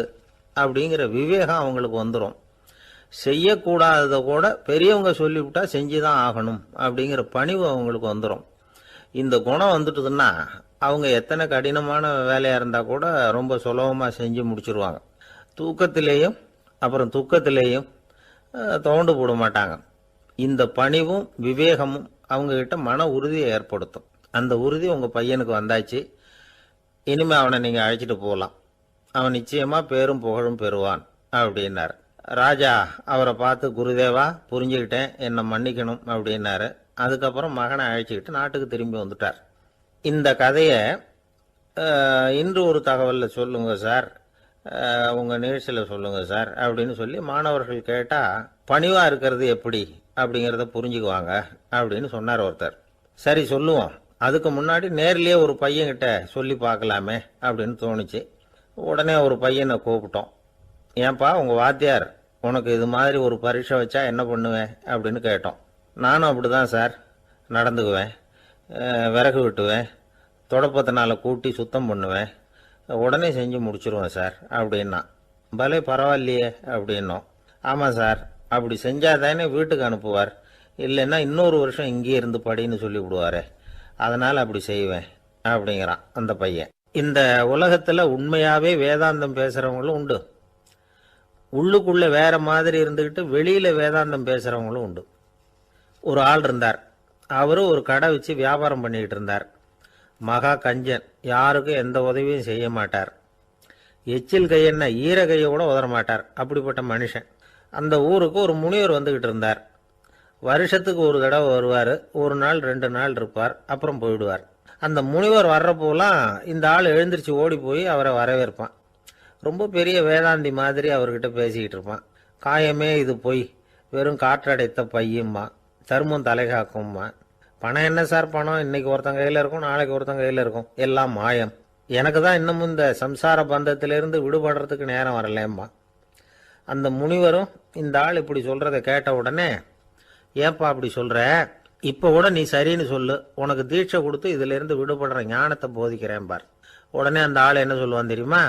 அப்படிங்கிற விவேகம் அவங்களுக்கு வந்துடும். செய்யக்கூடாததை கூட பெரியவங்க சொல்லிவிட்டா செஞ்சுதான் ஆகணும் அப்படிங்கிற பணிவு அவங்களுக்கு வந்துடும். இந்த குணம் வந்துட்டுதுன்னா அவங்க எத்தனை கடினமான வேலையா இருந்தா கூட ரொம்ப சுலபமா செஞ்சு முடிச்சிருவாங்க. தூக்கத்திலேயும் அப்புறம் துக்கத்திலேயும் தோண்டு போட மாட்டாங்க. இந்த பணிவும் விவேகமும் அவங்க கிட்ட மன உறுதியை ஏற்படுத்தும். அந்த உறுதி உங்க பையனுக்கு வந்தாச்சு. இனிமே அவனை நீங்க அழைச்சிட்டு போகலாம். அவன் நிச்சயமா பேரும் புகழும் பெறுவான் அப்படின்னார். ராஜா அவரை பார்த்து, குருதேவா புரிஞ்சுக்கிட்டேன், என்னை மன்னிக்கணும் அப்படின்னாரு. அதுக்கப்புறம் மகனை அழைச்சிக்கிட்டு நாட்டுக்கு திரும்பி வந்துட்டார். இந்த கதையை இன்று ஒரு தகவலில் சொல்லுங்க சார், உங்கள் நிகழ்ச்சியில் சொல்லுங்க சார் அப்படின்னு சொல்லி மாணவர்கள் கேட்டால், பணிவாக இருக்கிறது எப்படி அப்படிங்கிறத புரிஞ்சுக்குவாங்க அப்படின்னு சொன்னார் ஒருத்தர். சரி சொல்லுவோம், அதுக்கு முன்னாடி நேர்லேயே ஒரு பையன்கிட்ட சொல்லி பார்க்கலாமே அப்படின்னு தோணுச்சு. உடனே ஒரு பையனை கூப்பிட்டோம். ஏன்பா உங்கள் வாத்தியார் உனக்கு இது மாதிரி ஒரு பரீட்சை வச்சா என்ன பண்ணுவேன் அப்படின்னு கேட்டோம். நானும் அப்படி தான் சார் நடந்துக்குவேன், விறகு வெட்டுவேன், தொடப்பத்தினால கூட்டி சுத்தம் பண்ணுவேன், உடனே செஞ்சு முடிச்சிருவேன் சார் அப்படின்னா. பலே பரவாயில்லையே அப்படின்னோம். ஆமாம் சார், அப்படி செஞ்சால் தானே வீட்டுக்கு அனுப்புவார், இல்லைன்னா இன்னொரு வருஷம் இங்கேயே இருந்து படின்னு சொல்லி விடுவாரே, அதனால் அப்படி செய்வேன் அப்படிங்கிறான் அந்த பையன். இந்த உலகத்தில் உண்மையாகவே வேதாந்தம் பேசுகிறவங்களும் உண்டு, உள்ளுக்குள்ளே வேற மாதிரி இருந்துக்கிட்டு வெளியில் வேதாந்தம் பேசுகிறவங்களும் உண்டு. ஒரு ஆள் இருந்தார், அவரு ஒரு கடை வச்சு வியாபாரம் பண்ணிக்கிட்டு இருந்தார். மகா கஞ்சன், யாருக்கும் எந்த உதவியும் செய்ய மாட்டார். எச்சில் கையென்ன ஈர கையை கூட உதற மாட்டார், அப்படிப்பட்ட மனுஷன். அந்த ஊருக்கு ஒரு முனிவர் வந்துக்கிட்டு இருந்தார். வருஷத்துக்கு ஒரு தடவை வருவார், ஒரு நாள் 2 நாள் இருப்பார், அப்புறம் போயிடுவார். அந்த முனிவர் வர்றப்போலாம் இந்த ஆள் எழுந்திரிச்சு ஓடி போய் அவரை வரவேற்பான். ரொம்ப பெரிய வேதாந்தி மாதிரி அவர்கிட்ட பேசிக்கிட்டு இருப்பான். காயமே இது பொய், வெறும் காற்றடைத்த பையும்மா, தர்மம் தலைகாக்கும்மா. பணம் என்ன சார் பணம், இன்னைக்கு ஒருத்தன் கையில் இருக்கும், நாளைக்கு ஒருத்தன் கையில் இருக்கும், எல்லாம் மாயம். எனக்கு தான் இன்னமும் இந்த சம்சார பந்தத்திலிருந்து விடுபடுறதுக்கு நேரம் வரலேம்மா. அந்த முனிவரும் இந்த ஆள் இப்படி சொல்கிறத கேட்ட உடனே, ஏப்பா அப்படி சொல்கிற, இப்போ கூட நீ சரின்னு சொல்லு, உனக்கு தீட்சை கொடுத்து இதிலிருந்து விடுபடுற ஞானத்தை போதிக்கிறேன் பார். உடனே அந்த ஆள் என்ன சொல்லுவான் தெரியுமா?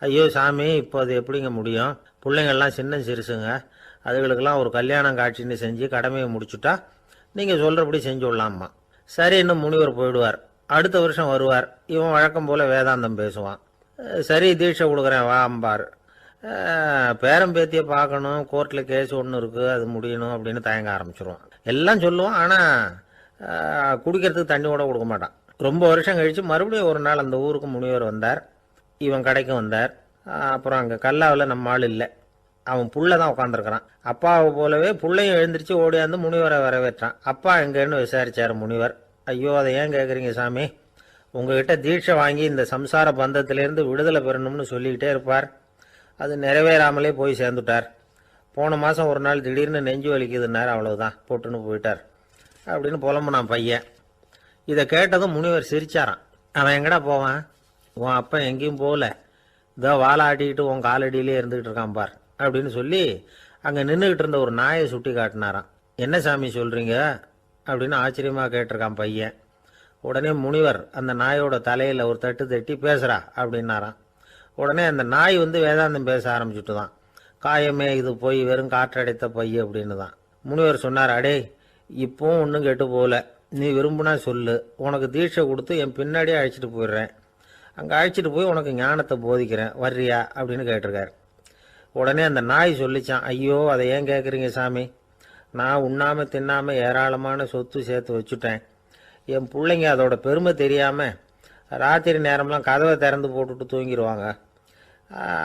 ஐயோ சாமி, இப்போ அது எப்படிங்க முடியும், பிள்ளைங்கள்லாம் சின்ன சிறுசுங்க, அதுகளுக்கெல்லாம் ஒரு கல்யாணம் காட்சின்னு செஞ்சு கடமையை முடிச்சுட்டா நீங்கள் சொல்கிறபடி செஞ்சு விடலாம்மா. சரி, இன்னும் முனிவர் போயிடுவார். அடுத்த வருஷம் வருவார், இவன் வழக்கம் போல் வேதாந்தம் பேசுவான். சரி தீட்சை கொடுக்குறேன் வா அம்பார். பேரம் பேத்தியை பார்க்கணும், கோர்ட்டில் கேஸ் ஒன்று இருக்குது, அது முடியணும் அப்படின்னு தயங்க ஆரம்பிச்சிருவான். எல்லாம் சொல்லுவான், ஆனால் குடிக்கிறதுக்கு தண்ணி கூட கொடுக்க மாட்டான். ரொம்ப வருஷம் கழித்து மறுபடியும் ஒரு நாள் அந்த ஊருக்கு முனிவர் வந்தார். இவன் கடைக்கு வந்தார். அப்புறம் அங்கே கல்லாவில் நம்ம ஆள் இல்லை, அவன் புள்ள தான் உட்காந்துருக்கிறான். அப்பாவை போலவே புள்ளையும் எழுந்திரிச்சு ஓடியாந்து முனிவரை வரவேற்றான். அப்பா எங்கன்னு விசாரிச்சார் முனிவர். ஐயோ அதை ஏன் கேட்குறீங்க சாமி, உங்ககிட்ட தீட்சை வாங்கி இந்த சம்சார பந்தத்திலேருந்து விடுதலை பெறணும்னு சொல்லிக்கிட்டே இருப்பார், அது நிறைவேறாமலே போய் சேர்ந்துட்டார். போன மாதம் ஒரு நாள் திடீர்னு நெஞ்சு வலிக்குதுன்னார், அவ்வளவுதான் போட்டுன்னு போயிட்டார் அப்படின்னு புலம்புனான் பையன். இதை கேட்டதும் முனிவர் சிரிச்சாரான். அவன் எங்கடா போவான், உன் அப்பா எங்கேயும் போகல, இதோ வாழை ஆட்டிக்கிட்டு உன் காலடியிலே இருந்துகிட்டு இருக்கான் பார் அப்படின்னு சொல்லி அங்கே நின்றுக்கிட்டு இருந்த ஒரு நாயை சுட்டி காட்டினாரான். என்ன சாமி சொல்கிறீங்க அப்படின்னு ஆச்சரியமாக கேட்டிருக்கான் பையன். உடனே முனிவர் அந்த நாயோட தலையில் ஒரு தட்டு தட்டி, பேசுகிறா அப்படின்னாரான். உடனே அந்த நாய் வேதாந்தம் பேச ஆரம்பிச்சுட்டு தான். காயமே இது போய் வெறும் காற்றடைத்த பைய அப்படின்னு தான். முனிவர் சொன்னார், அடே இப்போவும் ஒன்றும் கெட்டு போகல, நீ விரும்புனா சொல்லு, உனக்கு தீட்சை கொடுத்து என் பின்னாடியே அழைச்சிட்டு போயிடுறேன், அங்கே அழைச்சிட்டு போய் உனக்கு ஞானத்தை போதிக்கிறேன், வர்றியா அப்படின்னு கேட்டிருக்காரு. உடனே அந்த நாய் சொல்லிச்சான், ஐயோ அதை ஏன் கேட்குறீங்க சாமி, நான் உண்ணாமல் தின்னாமல் ஏராளமான சொத்து சேர்த்து வச்சுட்டேன், என் பிள்ளைங்க அதோட பெருமை தெரியாமல் ராத்திரி நேரம்லாம் கதவை திறந்து போட்டுட்டு தூங்கிடுவாங்க,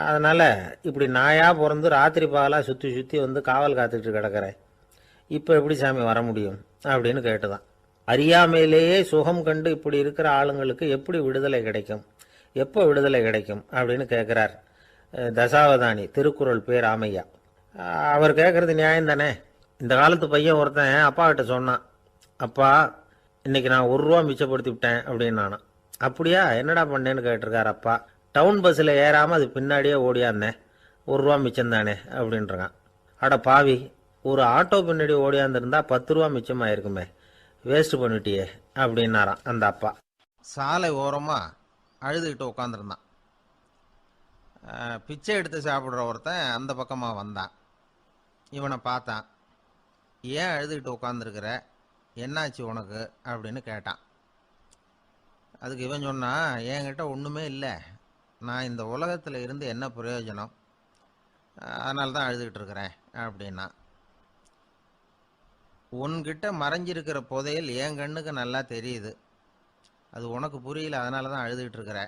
அதனால் இப்படி நாயாக பிறந்து ராத்திரி பகலாக சுற்றி சுற்றி காவல் காத்துக்கிட்டு கிடக்கிறேன், இப்போ எப்படி சாமி வர முடியும் அப்படின்னு கேட்டுதான். அறியாமையிலேயே சுகம் கண்டு இப்படி இருக்கிற ஆளுங்களுக்கு எப்படி விடுதலை கிடைக்கும், எப்போ விடுதலை கிடைக்கும் அப்படின்னு கேட்குறார் தசாவதானி, திருக்குறள் பேர் ராமையா. அவர் கேட்குறது நியாயம் தானே. இந்த காலத்து பையன் ஒருத்தன் அப்பா கிட்ட சொன்னான், அப்பா இன்னைக்கு நான் 1 ரூபா மிச்சப்படுத்தி விட்டேன் அப்படின்னு. நானும் அப்படியா என்னடா பண்ணேன்னு கேட்டிருக்காரு அப்பா. டவுன் பஸ்ஸில் ஏறாமல் அது பின்னாடியே ஓடியாந்தேன், 1 ரூபா மிச்சம் தானே அப்படின்றான். அட பாவி, ஒரு ஆட்டோ பின்னாடி ஓடியாந்துருந்தா 10 ரூபா மிச்சமாயிருக்குமே, வேஸ்ட் பண்ணிட்டியே அப்படின்னாரான் அந்த அப்பா. சாலை ஓரமாக அழுதுகிட்டு உட்காந்துருந்தான். பிச்சை எடுத்து சாப்பிட்ற ஒருத்தன் அந்த பக்கமாக வந்தான். இவனை பார்த்தான். ஏன் அழுதுகிட்டு உட்காந்துருக்கிற, என்னாச்சு உனக்கு அப்படின்னு கேட்டான். அதுக்கு இவன் சொன்னான், என்கிட்ட ஒன்றுமே இல்லை, நான் இந்த உலகத்தில் இருந்து என்ன பிரயோஜனம், அதனால தான் அழுதுகிட்டு இருக்கிறேன் அப்படின்னா. உன்கிட்ட மறைஞ்சிருக்கிற புதையல் என் கண்ணுக்கு நல்லா தெரியுது, அது உனக்கு புரியல, அதனால தான் அழுதுகிட்டு இருக்கிற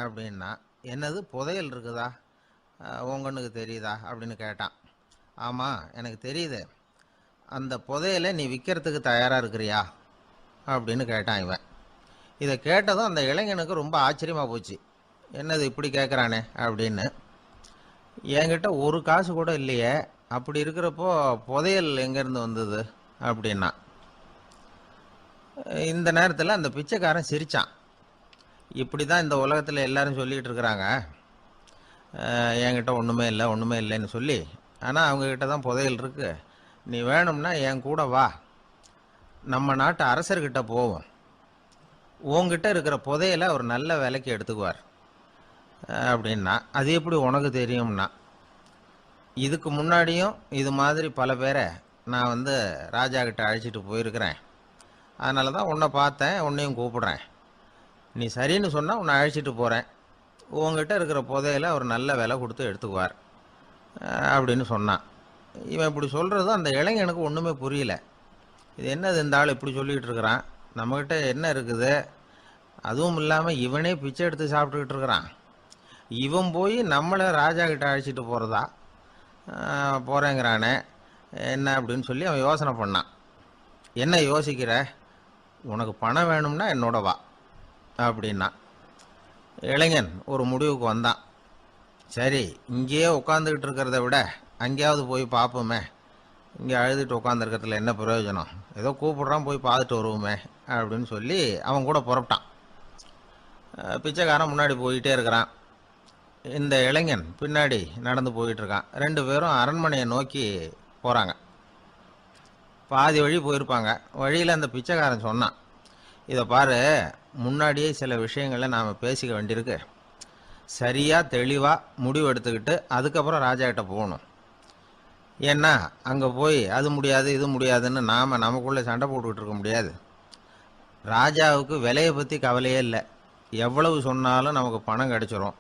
அப்படின்னா. என்னது புதையல் இருக்குதா, உன் கண்ணுக்கு தெரியுதா அப்படின்னு கேட்டான். ஆமாம், எனக்கு தெரியுது. அந்த புதையலை நீ விற்கிறதுக்கு தயாராக இருக்கிறியா அப்படின்னு கேட்டான் இவன். இதை கேட்டதும் அந்த இளைஞனுக்கு ரொம்ப ஆச்சரியமாக போச்சு. என்னது இப்படி கேட்குறானே அப்படின்னு. என்கிட்ட ஒரு காசு கூட இல்லையே, அப்படி இருக்கிறப்போ புதையல் எங்கேருந்து வந்தது அப்படின்னா. இந்த நேரத்தில் அந்த பிச்சைக்காரன் சிரித்தான். இப்படி தான் இந்த உலகத்தில் எல்லாரும் சொல்லிகிட்டு இருக்கிறாங்க, என்கிட்ட ஒன்றுமே இல்லை ஒன்றுமே இல்லைன்னு சொல்லி. ஆனால் அவங்கக்கிட்ட தான் புதையல் இருக்குது. நீ வேணும்னா என் கூட வா, நம்ம நாட்டு அரசர்கிட்ட போவோம். உங்ககிட்ட இருக்கிற புதையலை அவர் நல்ல விலைக்கு எடுத்துக்குவார் அப்படின்னா. அது எப்படி உனக்கு தெரியும்னா, இதுக்கு முன்னாடியும் இது மாதிரி பல பேரை நான் வந்து ராஜா கிட்ட அழைச்சிட்டு போயிருக்கிறேன். அதனால தான் உன்னை பார்த்தேன், உன்னையும் கூப்பிடுறேன். நீ சரின்னு சொன்னால் உன்னை அழைச்சிட்டு போகிறேன். உங்ககிட்ட இருக்கிற புதையலை அவர் நல்ல விலை கொடுத்து எடுத்துக்குவார் அப்படின்னு சொன்னான். இவன் இப்படி சொல்கிறதும் அந்த இளைஞனுக்கு ஒன்றுமே புரியல. இது என்னது இந்த ஆள் இப்படி சொல்லிகிட்டு இருக்கிறான், நம்மக்கிட்ட என்ன இருக்குது, அதுவும் இல்லாமல் இவனே பிச்சை எடுத்து சாப்பிட்டுக்கிட்டு இருக்கிறான், இவன் போய் நம்மளை ராஜா கிட்ட அழைச்சிட்டு போகிறதா போகிறேங்கிறானே என்ன அப்படின்னு சொல்லி அவன் யோசனை பண்ணான். என்ன யோசிக்கிற, உனக்கு பணம் வேணும்னா என்னோட வா அப்படின்னா. இளைஞன் ஒரு முடிவுக்கு வந்தான். சரி, இங்கேயே உட்காந்துக்கிட்டு இருக்கிறத விட அங்கேயாவது போய் பார்ப்போமே, இங்கே அழுதுட்டு உட்காந்துருக்கிறதுல என்ன பிரயோஜனம், ஏதோ கூப்பிட்றான் போய் பார்த்துட்டு வருவோமே அப்படின்னு சொல்லி அவன் கூட புறப்பட்டான். பிச்சைக்காரன் முன்னாடி போயிட்டே இருக்கிறான், இந்த இளைஞன் பின்னாடி நடந்து போயிட்டுருக்கான். ரெண்டு பேரும் அரண்மனையை நோக்கி போகிறாங்க. பாதி வழி போயிருப்பாங்க. வழியில் அந்த பிச்சைக்காரன் சொன்னான், இதை பாரு, முன்னாடியே சில விஷயங்களை நாம் பேசிக்க வேண்டியிருக்கு. சரியாக தெளிவாக முடிவு எடுத்துக்கிட்டு அதுக்கப்புறம் ராஜாக்கிட்ட போகணும். ஏன்னா அங்கே போய் அது முடியாது இது முடியாதுன்னு நாம் நமக்குள்ளே சண்டை போட்டுக்கிட்டு இருக்க முடியாது. ராஜாவுக்கு விலையை பற்றி கவலையே இல்லை, எவ்வளவு சொன்னாலும் நமக்கு பணம் கிடச்சிரும்.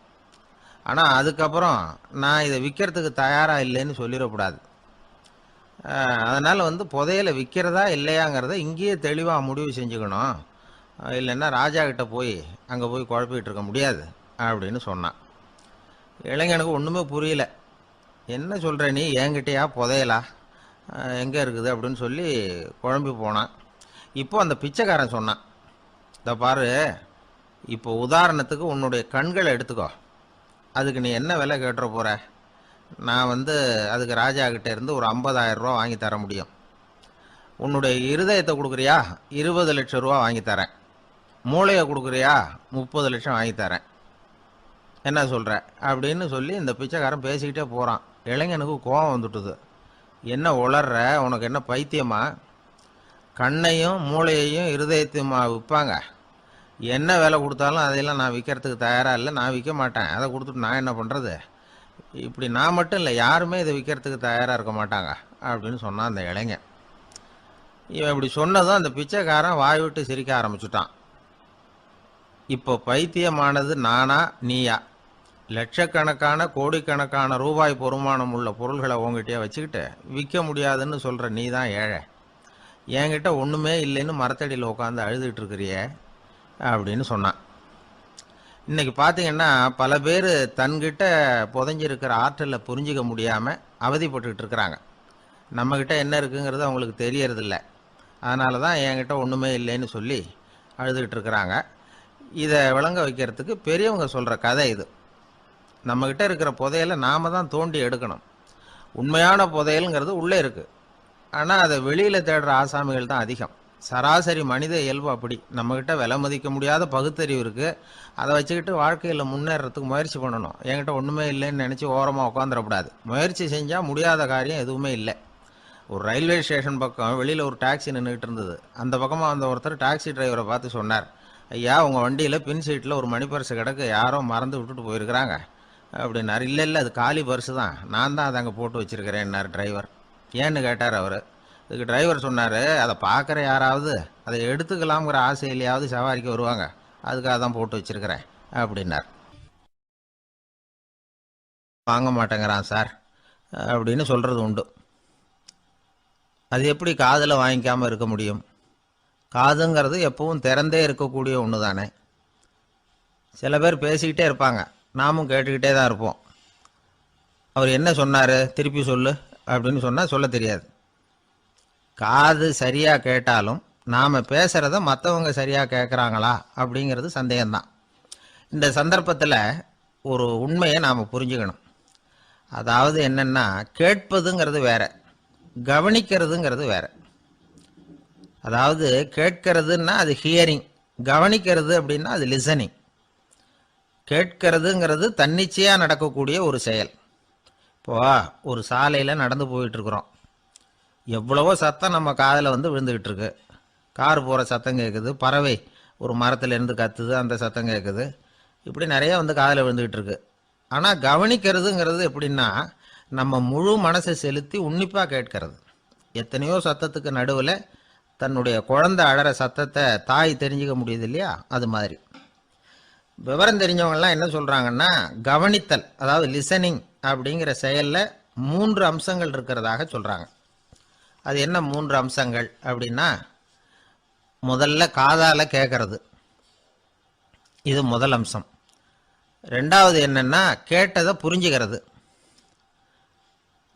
ஆனால் அதுக்கப்புறம் நான் இதை விற்கிறதுக்கு தயாராக இல்லைன்னு சொல்லிடக்கூடாது. அதனால் வந்து புதையலை விற்கிறதா இல்லையாங்கிறத இங்கேயே தெளிவாக முடிவு செஞ்சுக்கணும். இல்லைன்னா ராஜா கிட்ட போய் அங்கே போய் குழப்பிக்கிட்டு இருக்க முடியாது அப்படின்னு சொன்னான். இளைஞனுக்கு ஒன்றுமே புரியல. என்ன சொல்கிற நீ, என்கிட்டயா புதையலா, எங்கே இருக்குது அப்படின்னு சொல்லி குழம்பி போனான். இப்போ அந்த பிச்சைக்காரன் சொன்னான், இதை பாரு, இப்போ உதாரணத்துக்கு உன்னுடைய கண்களை எடுத்துக்கோ, அதுக்கு நீ என்ன விலை கேட்டுற போகிற. நான் வந்து அதுக்கு ராஜா கிட்டே இருந்து ஒரு 50,000 ரூபா வாங்கி தர முடியும். உன்னுடைய இருதயத்தை கொடுக்குறியா, 20 லட்சம் ரூபா வாங்கி தரேன். மூளையை கொடுக்குறியா, 30 லட்சம் வாங்கி தரேன். என்ன சொல்கிற அப்படின்னு சொல்லி இந்த பிச்சைக்காரன் பேசிக்கிட்டே போகிறான். இளைஞனுக்கு கோபம் வந்துட்டுது. என்ன உளர்ற, உனக்கு என்ன பைத்தியமா, கண்ணையும் மூளையையும் இருதயத்தையுமா விற்பாங்க, என்ன விலை கொடுத்தாலும் அதையெல்லாம் நான் விற்கிறதுக்கு தயாராக இல்லை, நான் விற்க மாட்டேன், அதை கொடுத்துட்டு நான் என்ன பண்ணுறது. இப்படி நான் மட்டும் இல்லை, யாருமே இதை விற்கிறதுக்கு தயாராக இருக்க மாட்டாங்க அப்படின்னு சொன்னான் அந்த இளைஞன். இவன் இப்படி சொன்னதும் அந்த பிச்சைக்காரன் வாய் விட்டு சிரிக்க ஆரம்பிச்சுட்டான். இப்போ பைத்தியமானது நானா நீயா, லட்சக்கணக்கான கோடிக்கணக்கான ரூபாய் பொறுமானம் உள்ள பொருள்களை உங்ககிட்டயே வச்சுக்கிட்டு விற்க முடியாதுன்னு சொல்கிற நீ தான் ஏழை, என்கிட்ட ஒன்றுமே இல்லைன்னு மரத்தடியில் உட்காந்து அழுதுகிட்டு இருக்கிறியே அப்படின்னு சொன்னான். இன்றைக்கி பார்த்தீங்கன்னா பல பேர் தன்கிட்ட புதைஞ்சிருக்கிற ஆற்றலை புரிஞ்சிக்க முடியாமல் அவதிப்பட்டுக்கிட்டு இருக்கிறாங்க. நம்மக்கிட்ட என்ன இருக்குங்கிறது அவங்களுக்கு தெரியறதில்ல. அதனால தான் என்கிட்ட ஒன்றுமே இல்லைன்னு சொல்லி அழுதுகிட்டு இருக்கிறாங்க. இதை விளங்க வைக்கிறதுக்கு பெரியவங்க சொல்கிற கதை இது. நம்மக்கிட்ட இருக்கிற புதையலை நாம் தான் தோண்டி எடுக்கணும். உண்மையான புதையலுங்கிறது உள்ளே இருக்குது, ஆனால் அதை வெளியில் தேடுற ஆசாமிகள் தான் அதிகம். சராசரி மனித இயல்பு அப்படி. நம்மக்கிட்ட விலை மதிக்க முடியாத பகுத்தறிவு இருக்குது, அதை வச்சுக்கிட்டு வாழ்க்கையில் முன்னேறத்துக்கு முயற்சி பண்ணணும். என்கிட்ட ஒன்றுமே இல்லைன்னு நினச்சி ஓரமாக உட்காந்துடக்கூடாது. முயற்சி செஞ்சால் முடியாத காரியம் எதுவுமே இல்லை. ஒரு ரயில்வே ஸ்டேஷன் பக்கம் வெளியில் ஒரு டாக்ஸி நின்றுக்கிட்டு இருந்தது. அந்த பக்கமாக வந்த ஒருத்தர் டாக்ஸி டிரைவரை பார்த்து சொன்னார், ஐயா, உங்கள் வண்டியில் பின் சீட்டில் ஒரு மணி பர்ஸு கிடக்கு, யாரோ மறந்து விட்டுட்டு போயிருக்கிறாங்க அப்படின்னாரு. இல்லை இல்லை, அது காலி பர்ஸு தான், நான் தான் அதை அங்கே போட்டு வச்சுருக்கிறேன்னார் டிரைவர். ஏன்னு கேட்டார் அவர். இதுக்கு டிரைவர் சொன்னார், அதை பார்க்குற யாராவது அதை எடுத்துக்கலாம்ங்கிற ஆசையிலையாவது சவாரிக்கு வருவாங்க, அதுக்காக தான் போட்டு வச்சுருக்கிறேன் அப்படின்னார். வாங்க மாட்டேங்கிறான் சார் அப்படின்னு சொல்கிறது உண்டு. அது எப்படி காதில் வாங்கிக்காமல் இருக்க முடியும்? காதுங்கிறது எப்பவும் திறந்தே இருக்கக்கூடிய ஒன்று தானே. சில பேர் பேசிக்கிட்டே இருப்பாங்க, நாமும் கேட்டுக்கிட்டே தான் இருப்போம். அவர் என்ன சொன்னார் திருப்பி சொல்லு அப்படின்னு சொன்னால் சொல்ல தெரியாது. காது சரியாக கேட்டாலும் நாம் பேசுகிறத மற்றவங்க சரியாக கேட்குறாங்களா அப்படிங்கிறது சந்தேகம்தான். இந்த சந்தர்ப்பத்தில் ஒரு உண்மையை நாம் புரிஞ்சுக்கணும். அதாவது என்னென்னா, கேட்பதுங்கிறது வேற, கவனிக்கிறதுங்கிறது வேற. அதாவது கேட்கறதுன்னா அது ஹியரிங், கவனிக்கிறது அப்படின்னா அது லிசனிங். கேட்கறதுங்கிறது தன்னிச்சையாக நடக்கக்கூடிய ஒரு செயல். இப்போ ஒரு சாலையில் நடந்து போயிட்டுருக்குறோம், எவ்வளவோ சத்தம் நம்ம காதில் விழுந்துக்கிட்டு இருக்கு. கார் போகிற சத்தம் கேட்குது, பறவை ஒரு மரத்துலேருந்து கத்துது, அந்த சத்தம் கேட்குது. இப்படி நிறைய காதில் விழுந்துக்கிட்டு இருக்கு. ஆனால் கவனிக்கிறதுங்கிறது எப்படின்னா, நம்ம முழு மனசை செலுத்தி உன்னிப்பாக கேட்கறது. எத்தனையோ சத்தத்துக்கு நடுவில் தன்னுடைய குழந்தை அழற சத்தத்தை தாய் தெரிஞ்சுக்க முடியுது இல்லையா, அது மாதிரி. விவரம் தெரிஞ்சவங்கெல்லாம் என்ன சொல்கிறாங்கன்னா, கவனித்தல் அதாவது லிசனிங் அப்படிங்கிற செயலில் 3 அம்சங்கள் இருக்கிறதாக சொல்கிறாங்க. அது என்ன 3 அம்சங்கள் அப்படின்னா, முதல்ல காதால் கேட்கறது, இது முதல் அம்சம். ரெண்டாவது என்னன்னா கேட்டதை புரிஞ்சுக்கிறது.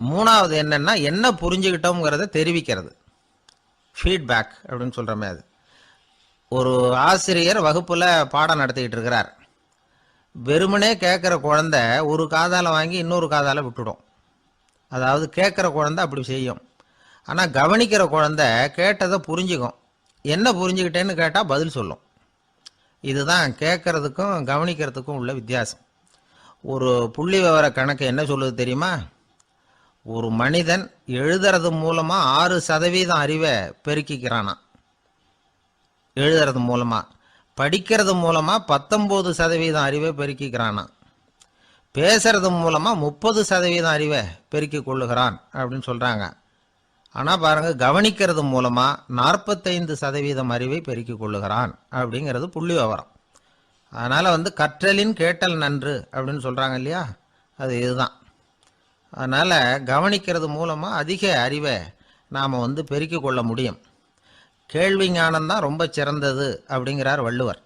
மூணாவது என்னன்னா என்ன புரிஞ்சுக்கிட்டோங்கிறத தெரிவிக்கிறது, ஃபீட்பேக் அப்படின்னு சொல்கிறோமே அது. ஒரு ஆசிரியர் வகுப்பில் பாடம் நடத்திக்கிட்டு இருக்கிறார். வெறுமனே கேட்குற குழந்தை ஒரு காதால் வாங்கி இன்னொரு காதால் விட்டுடும். அதாவது கேட்குற குழந்தை அப்படி செய்யும். ஆனால் கவனிக்கிற குழந்தை கேட்டதை புரிஞ்சுக்கும். என்ன புரிஞ்சுக்கிட்டேன்னு கேட்டால் பதில் சொல்லும். இதுதான் கேட்கறதுக்கும் கவனிக்கிறதுக்கும் உள்ள வித்தியாசம். ஒரு புள்ளி விவர கணக்கு என்ன சொல்லுது தெரியுமா? ஒரு மனிதன் எழுதுறது மூலமாக 6% அறிவை பெருக்கிக்கிறானா, எழுதுறது மூலமாக. படிக்கிறது மூலமாக 19% அறிவை பெருக்கிக்கிறானா. பேசுறது மூலமாக 30% அறிவை பெருக்கி கொள்ளுகிறான் அப்படின்னு சொல்கிறாங்க. ஆனால் பாருங்கள், கவனிக்கிறது மூலமாக 45% அறிவை பெருக்கிக் கொள்ளுகிறான் அப்படிங்கிறது புள்ளி விவரம். அதனால் கற்றலின் கேட்டல் நன்று அப்படின்னு சொல்கிறாங்க இல்லையா, அது இதுதான். அதனால் கவனிக்கிறது மூலமாக அதிக அறிவை நாம் பெருக்கிக் கொள்ள முடியும். கேள்வி ஞானம்தான் ரொம்ப சிறந்தது அப்படிங்கிறார் வள்ளுவர்.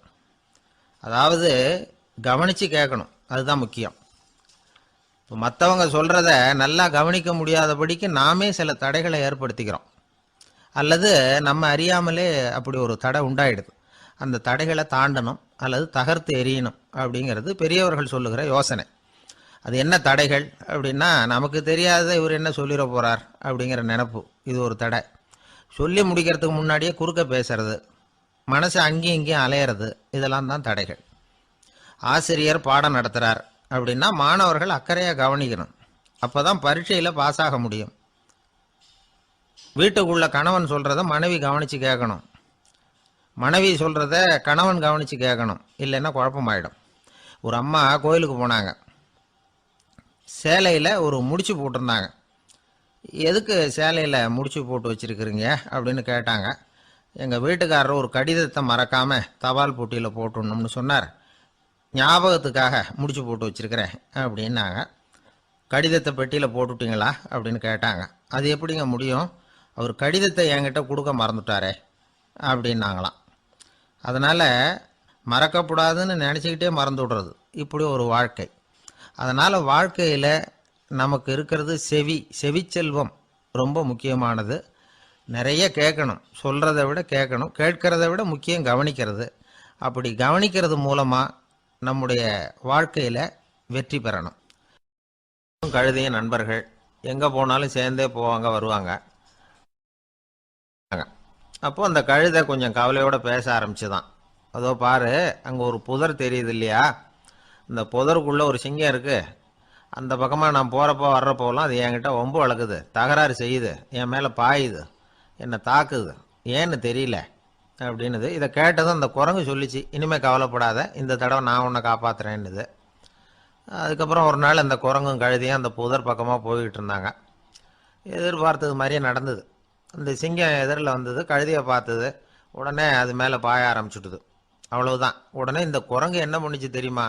அதாவது கவனித்து கேட்கணும், அதுதான் முக்கியம். இப்போ மற்றவங்க சொல்கிறத நல்லா கவனிக்க முடியாதபடிக்கு நாமே சில தடைகளை ஏற்படுத்திக்கிறோம், அல்லது நம்ம அறியாமலே அப்படி ஒரு தடை உண்டாயிடுது. அந்த தடைகளை தாண்டணும் அல்லது தகர்த்து எறியணும் அப்படிங்கிறது பெரியவர்கள் சொல்லுகிற யோசனை. அது என்ன தடைகள் அப்படின்னா, நமக்கு தெரியாத இவர் என்ன சொல்லிட போகிறார் அப்படிங்கிற நினப்பு, இது ஒரு தடை. சொல்லி முடிக்கிறதுக்கு முன்னாடியே குறுக்க பேசுறது, மனசு அங்கேயும் இங்கேயும் அலையிறது, இதெல்லாம் தான் தடைகள். ஆசிரியர் பாடம் நடத்துகிறார் அப்படின்னா மாணவர்கள் அக்கறையாக கவனிக்கணும், அப்போ தான் பரீட்சையில் பாஸ் ஆக முடியும். வீட்டுக்குள்ள கணவன் சொல்கிறத மனைவி கவனித்து கேட்கணும், மனைவி சொல்கிறத கணவன் கவனித்து கேட்கணும், இல்லைன்னா குழப்பமாயிடும். ஒரு அம்மா கோயிலுக்கு போனாங்க, சேலையில் ஒரு முடிச்சு போட்டிருந்தாங்க. எதுக்கு சேலையில் முடிச்சு போட்டு வச்சுருக்குறீங்க அப்படின்னு கேட்டாங்க. எங்கள் வீட்டுக்காரர் ஒரு கடிதத்தை மறக்காமல் தபால் போட்டியில் போட்டுடணும்னு சொன்னார், ஞாபகத்துக்காக முடிச்சு போட்டு வச்சுருக்கிறேன் அப்படின்னாங்க. கடிதத்தை பெட்டியில் போட்டுட்டிங்களா அப்படின்னு கேட்டாங்க. அது எப்படிங்க முடியும், அவர் கடிதத்தை என்கிட்ட கொடுக்க மறந்துட்டாரே அப்படின்னாங்களாம். அதனால் மறக்கப்படாதுன்னு நினச்சிக்கிட்டே மறந்து விடுறது, இப்படி ஒரு வாழ்க்கை. அதனால் வாழ்க்கையில் நமக்கு இருக்கிறது செவிச்செல்வம் ரொம்ப முக்கியமானது. நிறைய கேட்கணும், சொல்கிறத விட கேட்கணும், கேட்கறத விட முக்கியம் கவனிக்கிறது. அப்படி கவனிக்கிறது மூலமாக நம்முடைய வாழ்க்கையில் வெற்றி பெறணும். கழுதைய நண்பர்கள் எங்கே போனாலும் சேர்ந்தே போவாங்க வருவாங்க. அப்போ அந்த கழுதை கொஞ்சம் கவலையோடு பேச ஆரம்பிச்சுதான். அதோ பாரு, அங்கே ஒரு புதர் தெரியுது இல்லையா, இந்த புதருக்குள்ளே ஒரு சிங்கம் இருக்குது, அந்த பக்கமாக நான் போகிறப்போ வர்றப்போலாம் அது என்கிட்ட வம்பு வளர்க்குது, தகராறு செய்யுது, என் மேலே பாயுது, என்னை தாக்குது, ஏன்னு தெரியல அப்படின்னுது. இதை கேட்டதும் அந்த குரங்கு சொல்லிச்சு, இனிமேல் கவலைப்படாத, இந்த தடவை நான் உன்னை காப்பாற்றுறேன்னுது. அதுக்கப்புறம் ஒரு நாள் அந்த குரங்கும் கழுதியும் அந்த புதர் பக்கமாக போய்கிட்டு இருந்தாங்க. எதிர்பார்த்தது மாதிரியே நடந்தது. அந்த சிங்கம் எதிரில் வந்தது, கழுதியை பார்த்தது, உடனே அது மேலே பாய ஆரம்பிச்சுட்டுது. அவ்வளவுதான். உடனே இந்த குரங்கு என்ன பண்ணிச்சு தெரியுமா,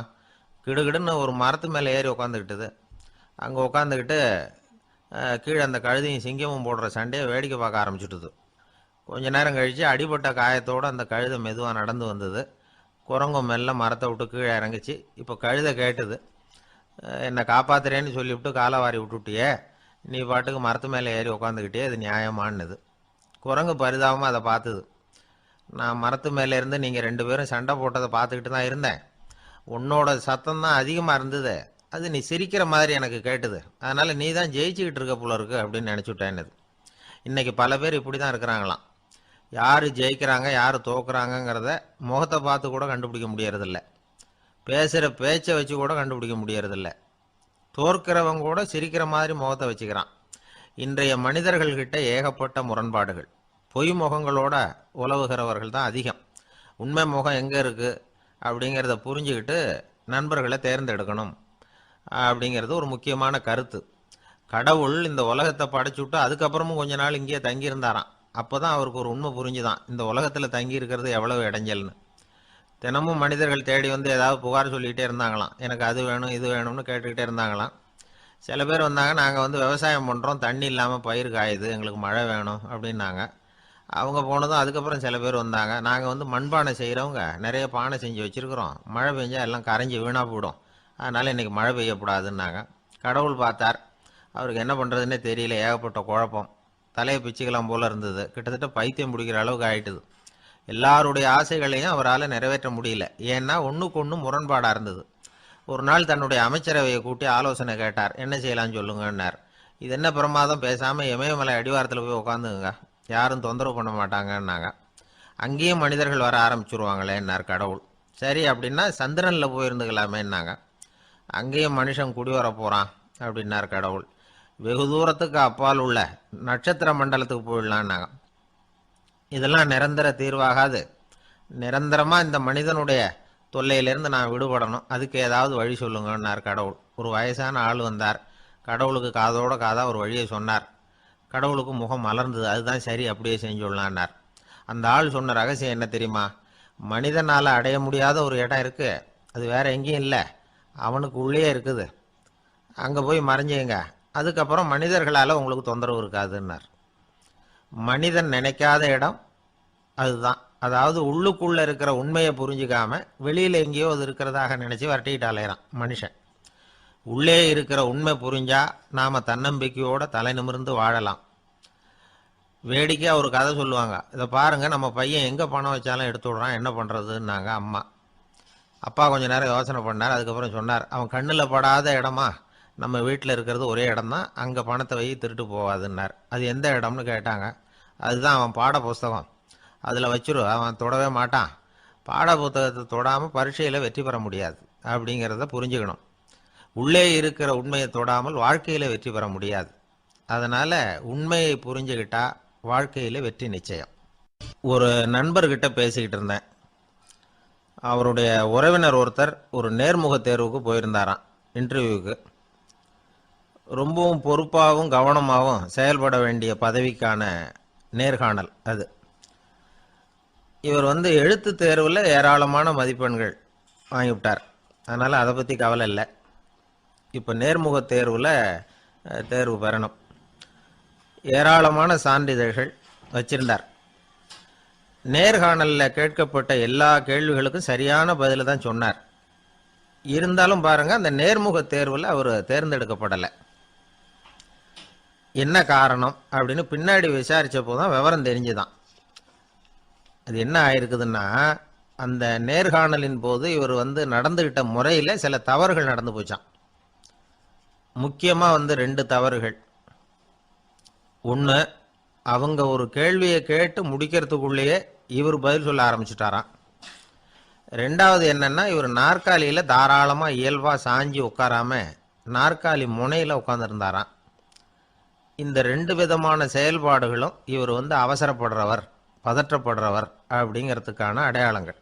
கிடுகிடுன்னு ஒரு மரத்து மேலே ஏறி உட்காந்துக்கிட்டுது. அங்கே உட்காந்துக்கிட்டு கீழே அந்த கழுதியும் சிங்கமும் போடுற சண்டையை வேடிக்கை பார்க்க ஆரம்பிச்சுட்டுது. கொஞ்ச நேரம் கழித்து அடிபட்ட காயத்தோடு அந்த கழுதை மெதுவாக நடந்து வந்தது. குரங்கும் மெல்ல மரத்தை விட்டு கீழே இறங்கிச்சு. இப்போ கழுதை கேட்டுது, என்னை காப்பாத்துறேன்னு சொல்லிவிட்டு காலை வாரி விட்டுட்டியே, நீ பாட்டுக்கு மரத்து மேலே ஏறி உக்காந்துக்கிட்டே, அது நியாயமானது. குரங்கு பரிதாபமாக அதை பார்த்துது. நான் மரத்து மேலே இருந்து நீங்கள் 2 பேரும் சண்டை போட்டதை பார்த்துக்கிட்டு தான் இருந்தேன். உன்னோட சத்தம் தான் அதிகமாக இருந்தது, அது நீ சிரிக்கிற மாதிரி எனக்கு கேட்டுது. அதனால் நீ தான் ஜெயிச்சுக்கிட்டு இருக்க போல இருக்கு அப்படின்னு நினச்சிவிட்டேன்னுது. இன்றைக்கி பல பேர் இப்படி தான் இருக்கிறாங்களாம். யார் ஜெயிக்கிறாங்க யார் தோக்குறாங்கங்கிறத முகத்தை பார்த்து கூட கண்டுபிடிக்க முடியறதில்ல. பேசுகிற பேச்சை வச்சு கூட கண்டுபிடிக்க முடியறதில்ல. தோற்கிறவங்க கூட சிரிக்கிற மாதிரி முகத்தை வச்சுக்கிறான். இன்றைய மனிதர்கள்கிட்ட ஏகப்பட்ட முரண்பாடுகள். பொய் முகங்களோட உலவுகிறவர்கள் தான் அதிகம். உண்மை முகம் எங்கே இருக்குது அப்படிங்கிறத புரிஞ்சுக்கிட்டு நண்பர்களை தேர்ந்தெடுக்கணும் அப்படிங்கிறது ஒரு முக்கியமான கருத்து. கடவுள் இந்த உலகத்தை படைச்சுட்டு அதுக்கப்புறமும் கொஞ்ச நாள் இங்கேயே தங்கியிருந்தாராம். அப்போ தான் அவருக்கு ஒரு உண்மை புரிஞ்சுதான், இந்த உலகத்தில் தங்கி இருக்கிறது எவ்வளவு இடைஞ்சல்னு. தினமும் மனிதர்கள் தேடி வந்து ஏதாவது புகார் சொல்லிக்கிட்டே இருந்தாங்களாம். எனக்கு அது வேணும் இது வேணும்னு கேட்டுக்கிட்டே இருந்தாங்களாம். சில பேர் வந்தாங்க, நாங்கள் வந்து விவசாயம் பண்ணுறோம், தண்ணி இல்லாமல் பயிர் காயுது, எங்களுக்கு மழை வேணும் அப்படின்னாங்க. அவங்க போனதும் அதுக்கப்புறம் சில பேர் வந்தாங்க, நாங்கள் வந்து மண்பானை செய்கிறவங்க, நிறைய பானை செஞ்சு வச்சுருக்குறோம், மழை பெஞ்சால் எல்லாம் கரைஞ்சி வீணாக போயிடும், அதனால் இன்றைக்கி மழை பெய்யக்கூடாதுன்னாங்க. கடவுள் பார்த்தார், அவருக்கு என்ன பண்ணுறதுன்னே தெரியல, ஏகப்பட்ட குழப்பம், தலையை பிச்சுக்கலாம் போல் இருந்தது, கிட்டத்தட்ட பைத்தியம் பிடிக்கிற அளவுக்கு ஆயிட்டுது. எல்லாருடைய ஆசைகளையும் அவரால் நிறைவேற்ற முடியல. ஏன்னா ஒன்றுக்கு ஒன்று முரண்பாடாக இருந்தது. ஒரு நாள் தன்னுடைய அமைச்சரவையை கூட்டி ஆலோசனை கேட்டார். என்ன செய்யலாம்னு சொல்லுங்கன்னார். இது என்ன பிரமாதம், பேசாமல் இமயமலை அடிவாரத்தில் போய் உட்காந்துங்க, யாரும் தொந்தரவு பண்ண மாட்டாங்கன்னாங்க. அங்கேயும் மனிதர்கள் வர ஆரம்பிச்சுருவாங்களேன்னார் கடவுள். சரி அப்படின்னா சந்திரனில் போயிருந்துக்கலாமேன்னாங்க. அங்கேயும் மனுஷன் குடி வர போகிறான் அப்படின்னார் கடவுள். வெகு தூரத்துக்கு அப்பால் உள்ள நட்சத்திர மண்டலத்துக்கு போயிடலான்னாங்க. இதெல்லாம் நிரந்தர தீர்வாகாது, நிரந்தரமாக இந்த மனிதனுடைய தொல்லையிலேருந்து நான் விடுபடணும், அதுக்கு ஏதாவது வழி சொல்லுங்கன்னார் கடவுள். ஒரு வயசான ஆள் வந்தார். கடவுளுக்கு காதோட காதாக ஒரு வழியை சொன்னார். கடவுளுக்கு முகம் மலர்ந்தது. அதுதான் சரி, அப்படியே செஞ்சுடலான்னார். அந்த ஆள் சொன்ன ரகசியம் என்ன தெரியுமா? மனிதனால் அடைய முடியாத ஒரு இடம் இருக்குது, அது வேற எங்கேயும் இல்லை, அவனுக்கு உள்ளே இருக்குது, அங்கே போய் மறைஞ்சிங்க, அதுக்கப்புறம் மனிதர்களால் உங்களுக்கு தொந்தரவு இருக்காதுன்னார். மனிதன் நினைக்காத இடம் அதுதான். அதாவது உள்ளுக்குள்ளே இருக்கிற உண்மையை புரிஞ்சிக்காம வெளியில் எங்கேயோ அது இருக்கிறதாக நினச்சி வரட்டிக்கிட்டு அலையிறான் மனுஷன். உள்ளே இருக்கிற உண்மை புரிஞ்சா நாம் தன்னம்பிக்கையோட தலை நிமிர்ந்து வாழலாம். வேடிக்கையாக ஒரு கதை சொல்லுவாங்க. இதை பாருங்கள், நம்ம பையன் எங்கே பணம் வச்சாலும் எடுத்து விடுறான், என்ன பண்ணுறதுன்னாங்க அம்மா. அப்பா கொஞ்சம் நேரம் யோசனை பண்ணார். அதுக்கப்புறம் சொன்னார், அவன் கண்ணில் படாத இடமா, நம்ம வீட்டில் இருக்கிறது ஒரே இடம் தான், அங்கே பணத்தை வை திருட்டு போகாதுன்னார். அது எந்த இடம்னு கேட்டாங்க. அதுதான் அவன் பாட புஸ்தகம், அதில் வச்சிரு, அவன் தொடவே மாட்டான், பாட புத்தகத்தை தொடாமல் பரீட்சையில் வெற்றி பெற முடியாது அப்படிங்கிறத புரிஞ்சுக்கணும். உள்ளே இருக்கிற உண்மையை தொடாமல் வாழ்க்கையில் வெற்றி பெற முடியாது. அதனால் உண்மையை புரிஞ்சுக்கிட்டா வாழ்க்கையில் வெற்றி நிச்சயம். ஒரு நண்பர்கிட்ட பேசிக்கிட்டு இருந்தேன். அவருடைய உறவினர் ஒருத்தர் ஒரு நேர்முக தேர்வுக்கு போயிருந்தாராம், இன்டர்வியூவுக்கு. ரொம்பவும் பொறுப்பாகவும் கவனமாகவும் செயல்பட வேண்டிய பதவிக்கான நேர்காணல் அது. இவர் வந்து எழுத்து தேர்வில் ஏராளமான மதிப்பெண்கள் வாங்கிவிட்டார். அதனால் அதை பற்றி கவலை இல்லை. இப்போ நேர்முக தேர்வில் தேர்வு பெறணும். ஏராளமான சான்றிதழ்கள் வச்சிருந்தார். நேர்காணலில் கேட்கப்பட்ட எல்லா கேள்விகளுக்கும் சரியான பதிலை தான் சொன்னார். இருந்தாலும் பாருங்கள், அந்த நேர்முக தேர்வில் அவர் தேர்ந்தெடுக்கப்படலை. என்ன காரணம் அப்படின்னு பின்னாடி விசாரித்தப்போ தான் விவரம் தெரிஞ்சுதான். அது என்ன ஆயிருக்குதுன்னா, அந்த நேர்காணலின் போது இவர் வந்து நடந்துக்கிட்ட முறையில் சில தவறுகள் நடந்து போச்சான். முக்கியமாக வந்து 2 தவறுகள். ஒன்று, அவங்க ஒரு கேள்வியை கேட்டு முடிக்கிறதுக்குள்ளேயே இவர் பதில் சொல்ல ஆரம்பிச்சுட்டாராம். 2வது என்னன்னா, இவர் நாற்காலியில் தாராளமாக இயல்பாக சாஞ்சி உட்காராம நாற்காலி முனையில் உட்காந்துருந்தாராம். இந்த 2 விதமான செயல்பாடுகளும் இவர் வந்து அவசரப்படுறவர், பதற்றப்படுறவர் அப்படிங்கிறதுக்கான அடையாளங்கள்.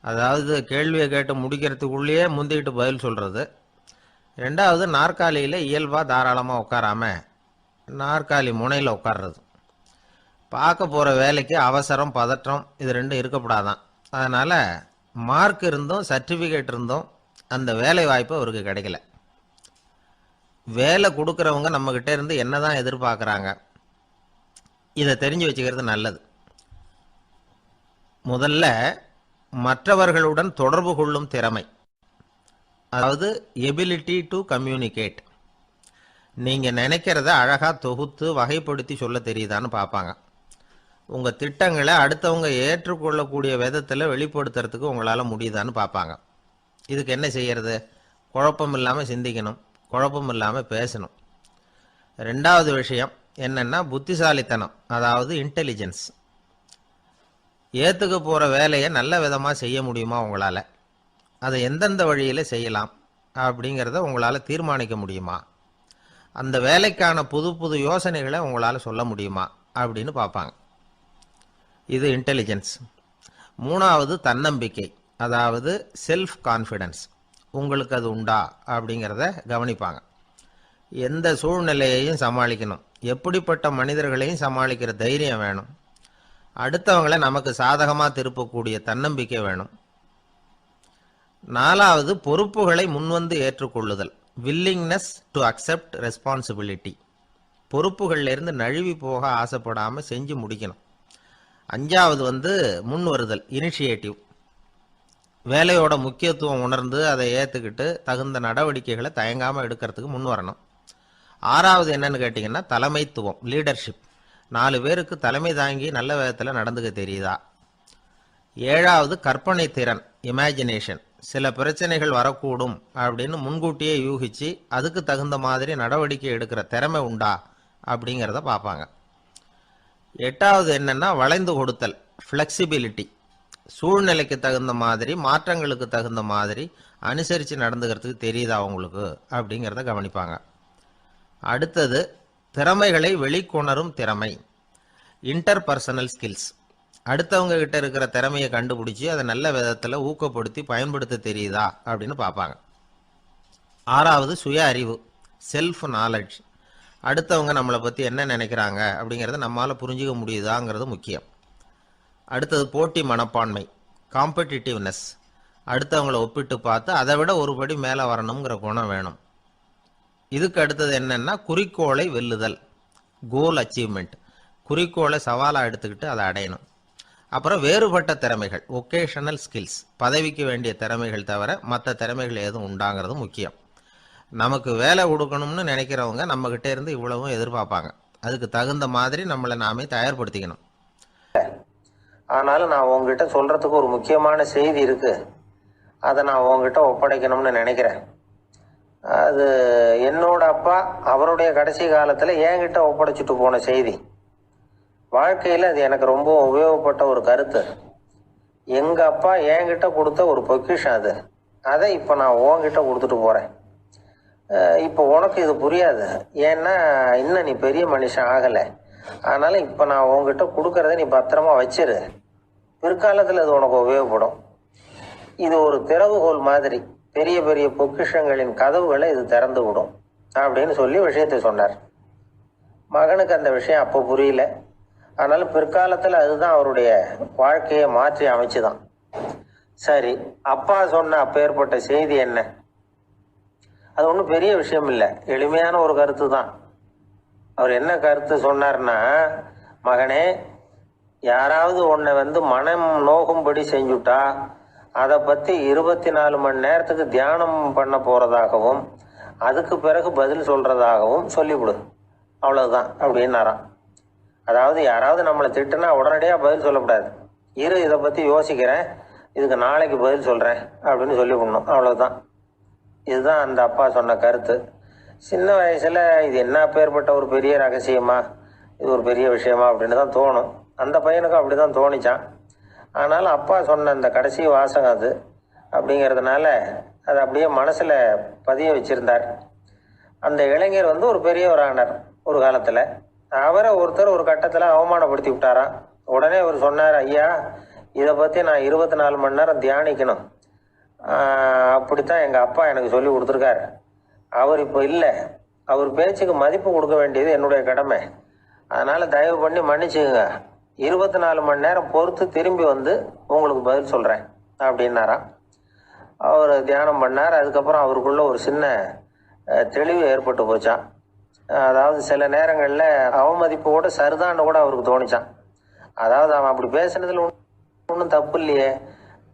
அதாவது கேள்வியை கேட்டு முடிக்கிறதுக்குள்ளேயே முந்திக்கிட்டு பதில் சொல்கிறது. 2வது, நாற்காலியில் இயல்பாக தாராளமாக உட்காராம நாற்காலி முனையில் உட்கார்றது. பார்க்க போகிற வேலைக்கு அவசரம், பதற்றம் இது 2 இருக்கக்கூடாதான். அதனால் மார்க் இருந்தும் சர்டிஃபிகேட் இருந்தும் அந்த வேலை வாய்ப்பு அவருக்கு கிடைக்கல. வேலை கொடுக்குறவங்க நம்மக்கிட்ட இருந்து என்ன தான் எதிர்பார்க்குறாங்க, இதை தெரிஞ்சு வச்சுக்கிறது நல்லது. முதல்ல மற்றவர்களுடன் தொடர்பு கொள்ளும் திறமை, அதாவது எபிலிட்டி டு கம்யூனிகேட். நீங்கள் நினைக்கிறத அழகாக தொகுத்து வகைப்படுத்தி சொல்ல தெரியுதான்னு பார்ப்பாங்க. உங்கள் திட்டங்களை அடுத்தவங்க ஏற்றுக்கொள்ளக்கூடிய விதத்தில் வெளிப்படுத்துறதுக்கு உங்களால் முடியுதான்னு பார்ப்பாங்க. இதுக்கு என்ன செய்யறது? குழப்பம் இல்லாமல் சிந்திக்கணும், குழப்பம் இல்லாமல் பேசணும். ரெண்டாவது விஷயம் என்னென்னா புத்திசாலித்தனம், அதாவது இன்டெலிஜென்ஸ். ஏற்றுக்க போகிற வேலையை நல்ல விதமாக செய்ய முடியுமா உங்களால்? அதை எந்தெந்த வழியில் செய்யலாம் அப்படிங்கிறத உங்களால் தீர்மானிக்க முடியுமா? அந்த வேலைக்கான புது புது யோசனைகளை உங்களால் சொல்ல முடியுமா அப்படின்னு பார்ப்பாங்க. இது இன்டெலிஜென்ஸ். மூணாவது தன்னம்பிக்கை, அதாவது செல்ஃப் கான்ஃபிடென்ஸ். உங்களுக்கு அது உண்டா அப்படிங்கிறத கவனிப்பாங்க. எந்த சூழ்நிலையையும் சமாளிக்கணும், எப்படிப்பட்ட மனிதர்களையும் சமாளிக்கிற தைரியம் வேணும், அடுத்தவங்களை நமக்கு சாதகமாக திருப்பக்கூடிய தன்னம்பிக்கை வேணும். நாலாவது பொறுப்புகளை முன்வந்து ஏற்றுக்கொள்ளுதல், வில்லிங்னஸ் டு அக்செப்ட் ரெஸ்பான்சிபிலிட்டி. பொறுப்புகள்லேருந்து நழுவி போக ஆசைப்படாமல் செஞ்சு முடிக்கணும். அஞ்சாவது முன் வருதல், இனிஷியேட்டிவ். வேலையோட முக்கியத்துவம் உணர்ந்து அதை ஏற்றுக்கிட்டு தகுந்த நடவடிக்கைகளை தயங்காமல் எடுக்கிறதுக்கு முன் வரணும். ஆறாவது என்னன்னு கேட்டிங்கன்னா தலைமைத்துவம், லீடர்ஷிப். 4 பேருக்கு தலைமை தாங்கி நல்ல விதத்தில் நடந்துக்க தெரியுதா? ஏழாவது கற்பனை திறன், இமேஜினேஷன். சில பிரச்சனைகள் வரக்கூடும் அப்படின்னு முன்கூட்டியே யூகிச்சு அதுக்கு தகுந்த மாதிரி நடவடிக்கை எடுக்கிற திறமை உண்டா அப்படிங்கிறத பார்ப்பாங்க. எட்டாவது என்னன்னா வளைந்து கொடுத்தல், ஃப்ளெக்சிபிலிட்டி. சூழ்நிலைக்கு தகுந்த மாதிரி, மாற்றங்களுக்கு தகுந்த மாதிரி அனுசரித்து நடந்துக்கிறதுக்கு தெரியுதா அவங்களுக்கு அப்படிங்கிறத கவனிப்பாங்க. அடுத்தது திறமைகளை வெளிக்கொணரும் திறமை, இன்டர்பர்சனல் ஸ்கில்ஸ். அடுத்தவங்க கிட்ட இருக்கிற திறமையை கண்டுபிடிச்சி அதை நல்ல விதத்தில் ஊக்கப்படுத்தி பயன்படுத்த தெரியுதா அப்படின்னு பார்ப்பாங்க. ஆறாவது சுய அறிவு, செல்ஃப் நாலெட்ஜ். அடுத்தவங்க நம்மளை பற்றி என்ன நினைக்கிறாங்க அப்படிங்கிறத நம்மளால் புரிஞ்சிக்க முடியுதாங்கிறது முக்கியம். அடுத்தது போட்டி மனப்பான்மை, காம்படிட்டிவ்னஸ். அடுத்தவங்களை ஒப்பிட்டு பார்த்து அதை விட ஒரு படி மேலே வரணுங்கிற குணம் வேணும். இதுக்கு அடுத்தது என்னென்னா குறிக்கோளை வெல்லுதல், கோல் அச்சீவ்மெண்ட். குறிக்கோளை சவாலாக எடுத்துக்கிட்டு அதை அடையணும். அப்புறம் வேறுபட்ட திறமைகள், ஒகேஷனல் ஸ்கில்ஸ். பதவிக்கு வேண்டிய திறமைகள் தவிர மற்ற திறமைகள் எதுவும் உண்டாங்கிறது முக்கியம். நமக்கு வேலை கொடுக்கணும்னு நினைக்கிறவங்க நம்மக்கிட்ட இருந்து இவ்வளவும் எதிர்பார்ப்பாங்க. அதுக்கு தகுந்த மாதிரி நம்மளை நாமே தயார்படுத்திக்கணும். ஆனாலும் நான் உங்ககிட்ட சொல்கிறதுக்கு ஒரு முக்கியமான செய்தி இருக்குது, அதை நான் உங்ககிட்ட ஒப்படைக்கணும்னு நினைக்கிறேன். அது என்னோட அப்பா அவருடைய கடைசி காலத்தில் என்கிட்ட ஒப்படைச்சிட்டு போன செய்தி. வாழ்க்கையில் அது எனக்கு ரொம்ப உபயோகப்பட்ட ஒரு கருத்து. எங்கள் அப்பா என்கிட்ட கொடுத்த ஒரு பொக்கிஷம் அது. அதை இப்போ நான் உன்கிட்ட கொடுத்துட்டு போகிறேன். இப்போ உனக்கு இது புரியாது, ஏன்னா இன்னும் நீ பெரிய மனுஷன் ஆகலை. அதனால் இப்போ நான் உங்ககிட்ட கொடுக்கறத நீ பத்திரமா வச்சிரு. பிற்காலத்தில் அது உனக்கு உபயோகப்படும். இது ஒரு திறவுகோல் மாதிரி, பெரிய பெரிய பொக்கிஷங்களின் கதவுகளை இது திறந்து விடும் அப்படின்னு சொல்லி விஷயத்தை சொன்னார். மகனுக்கு அந்த விஷயம் அப்போ புரியல. அதனால பிற்காலத்தில் அதுதான் அவருடைய வாழ்க்கையை மாற்றி அமைச்சுதான். சரி, அப்பா சொன்ன அப்பேற்பட்ட செய்தி என்ன? அது ஒன்றும் பெரிய விஷயம் இல்லை, எளிமையான ஒரு கருத்து தான். அவர் என்ன கருத்து சொன்னார்னா, மகனே, யாராவது உன்னை மனம் நோகும்படி செஞ்சுட்டா அதை பற்றி 24 மணி நேரத்துக்கு தியானம் பண்ண போகிறதாகவும் அதுக்கு பிறகு பதில் சொல்கிறதாகவும் சொல்லிவிடு, அவ்வளோதான் அப்படின்னாராம். அதாவது யாராவது நம்மளை திட்டுனா உடனடியாக பதில் சொல்லக்கூடாது. இதை பற்றி யோசிக்கிறேன், இதுக்கு நாளைக்கு பதில் சொல்கிறேன் அப்படின்னு சொல்லிவிடணும், அவ்வளோதான். இதுதான் அந்த அப்பா சொன்ன கருத்து. சின்ன வயசில் இது என்ன பேர்பட்ட ஒரு பெரிய ரகசியமா, இது ஒரு பெரிய விஷயமா அப்படின்னு தான் தோணும். அந்த பையனுக்கும் அப்படி தான் தோணிச்சான். ஆனாலும் அப்பா சொன்ன அந்த கடைசி வாசகம் அது அப்படிங்கிறதுனால அதை அப்படியே மனசில் பதிய வச்சுருந்தார். அந்த இளைஞர் ஒரு பெரியவர் ஆனார் ஒரு காலத்தில். அவரை ஒருத்தர் ஒரு கட்டத்தில் அவமானப்படுத்தி விட்டாராம். உடனே அவர் சொன்னார், ஐயா, இதை பற்றி நான் 24 மணி நேரம் தியானிக்கணும், அப்படித்தான் எங்கள் அப்பா எனக்கு சொல்லி கொடுத்துருக்காரு. அவர் இப்போ இல்லை, அவர் பேச்சுக்கு மதிப்பு கொடுக்க வேண்டியது என்னுடைய கடமை. அதனால் தயவு பண்ணி மன்னிச்சுக்குங்க, 24 மணி நேரம் பொறுத்து திரும்பி உங்களுக்கு பதில் சொல்கிறேன் அப்படின்னாராம். அவர் தியானம் பண்ணார். அதுக்கப்புறம் அவருக்குள்ள ஒரு சின்ன தெளிவு ஏற்பட்டு போச்சான். அதாவது சில நேரங்களில் அவமதிப்போட சரிதான்னு கூட அவருக்கு தோணிச்சான். அதாவது அவன் அப்படி பேசுனதில் ஒன்றும் தப்பு இல்லையே,